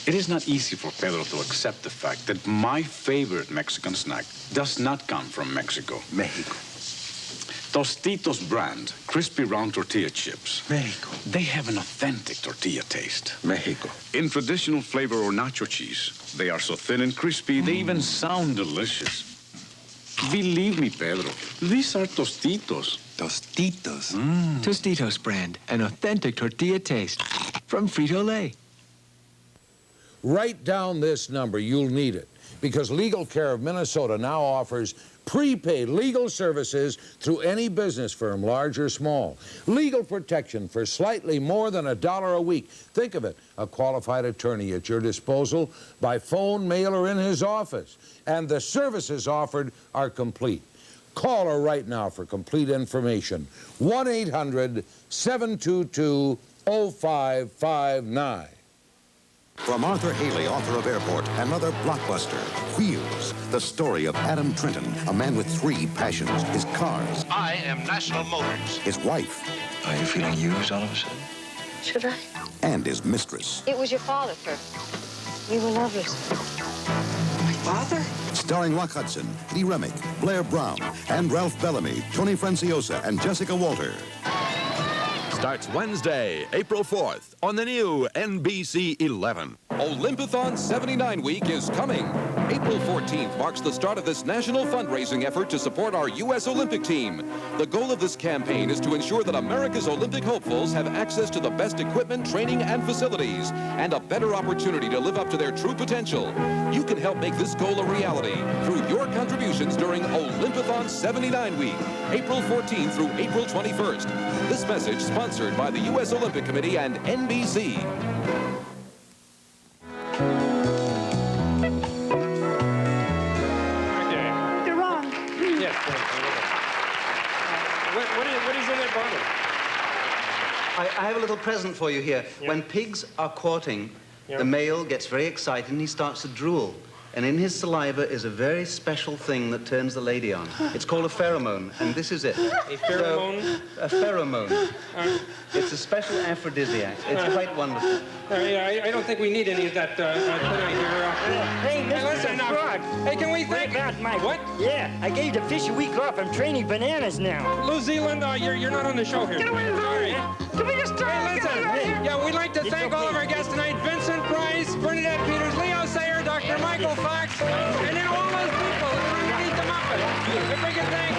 It is not easy for Pedro to accept the fact that my favorite Mexican snack does not come from Mexico. Mexico. Tostitos brand, crispy round tortilla chips. Mexico. They have an authentic tortilla taste. Mexico. In traditional flavor or nacho cheese, they are so thin and crispy, they even sound delicious. Believe me, Pedro, these are Tostitos. Tostitos. Tostitos brand, an authentic tortilla taste from Frito-Lay. Write down this number. You'll need it, because Legal Care of Minnesota now offers prepaid legal services through any business firm, large or small. Legal protection for slightly more than $1 a week. Think of it, a qualified attorney at your disposal by phone, mail, or in his office. And the services offered are complete. Call her right now for complete information. 1-800-722-0559. From Arthur Haley, author of Airport, another blockbuster, Wheels, the story of Adam Trenton, a man with 3 passions, his cars, I am National Motors. his wife, Are you feeling used all of a sudden? Should I? And his mistress. It was your father first. You were lovers. My father? Starring Rock Hudson, Lee Remick, Blair Brown, and Ralph Bellamy, Tony Franciosa, and Jessica Walter. Starts Wednesday, April 4th on the new NBC 11. Olympiathon 79 Week is coming. April 14th marks the start of this national fundraising effort to support our U.S. Olympic team. The goal of this campaign is to ensure that America's Olympic hopefuls have access to the best equipment, training, and facilities, and a better opportunity to live up to their true potential. You can help make this goal a reality through your contributions during Olympiathon 79 Week, April 14th through April 21st. This message sponsored by the U.S. Olympic Committee and NBC. You're wrong. Yes. What is in that bottle? I have a little present for you here. Yeah. When pigs are courting, Yeah. the male gets very excited and he starts to drool. And in his saliva is a very special thing that turns the lady on. It's called a pheromone, and this is it. A pheromone? So, a pheromone. It's a special aphrodisiac. It's quite wonderful. I don't think we need any of that tonight here. Hey, Mr. listen now. Frog. Hey, can we What thank... about my... What? Yeah, I gave the fish a week off. I'm training bananas now. New Zealand, you're not on the show here. Get away from me. All right. Can we just talk? Hey, listen. Get away. Yeah, we'd like to It's thank all okay. of our guests tonight. Vincent Price, Bernadette Peters, Leo Sayer, Dr. Michael Fox, and then all those people underneath the Muppet. If we can thank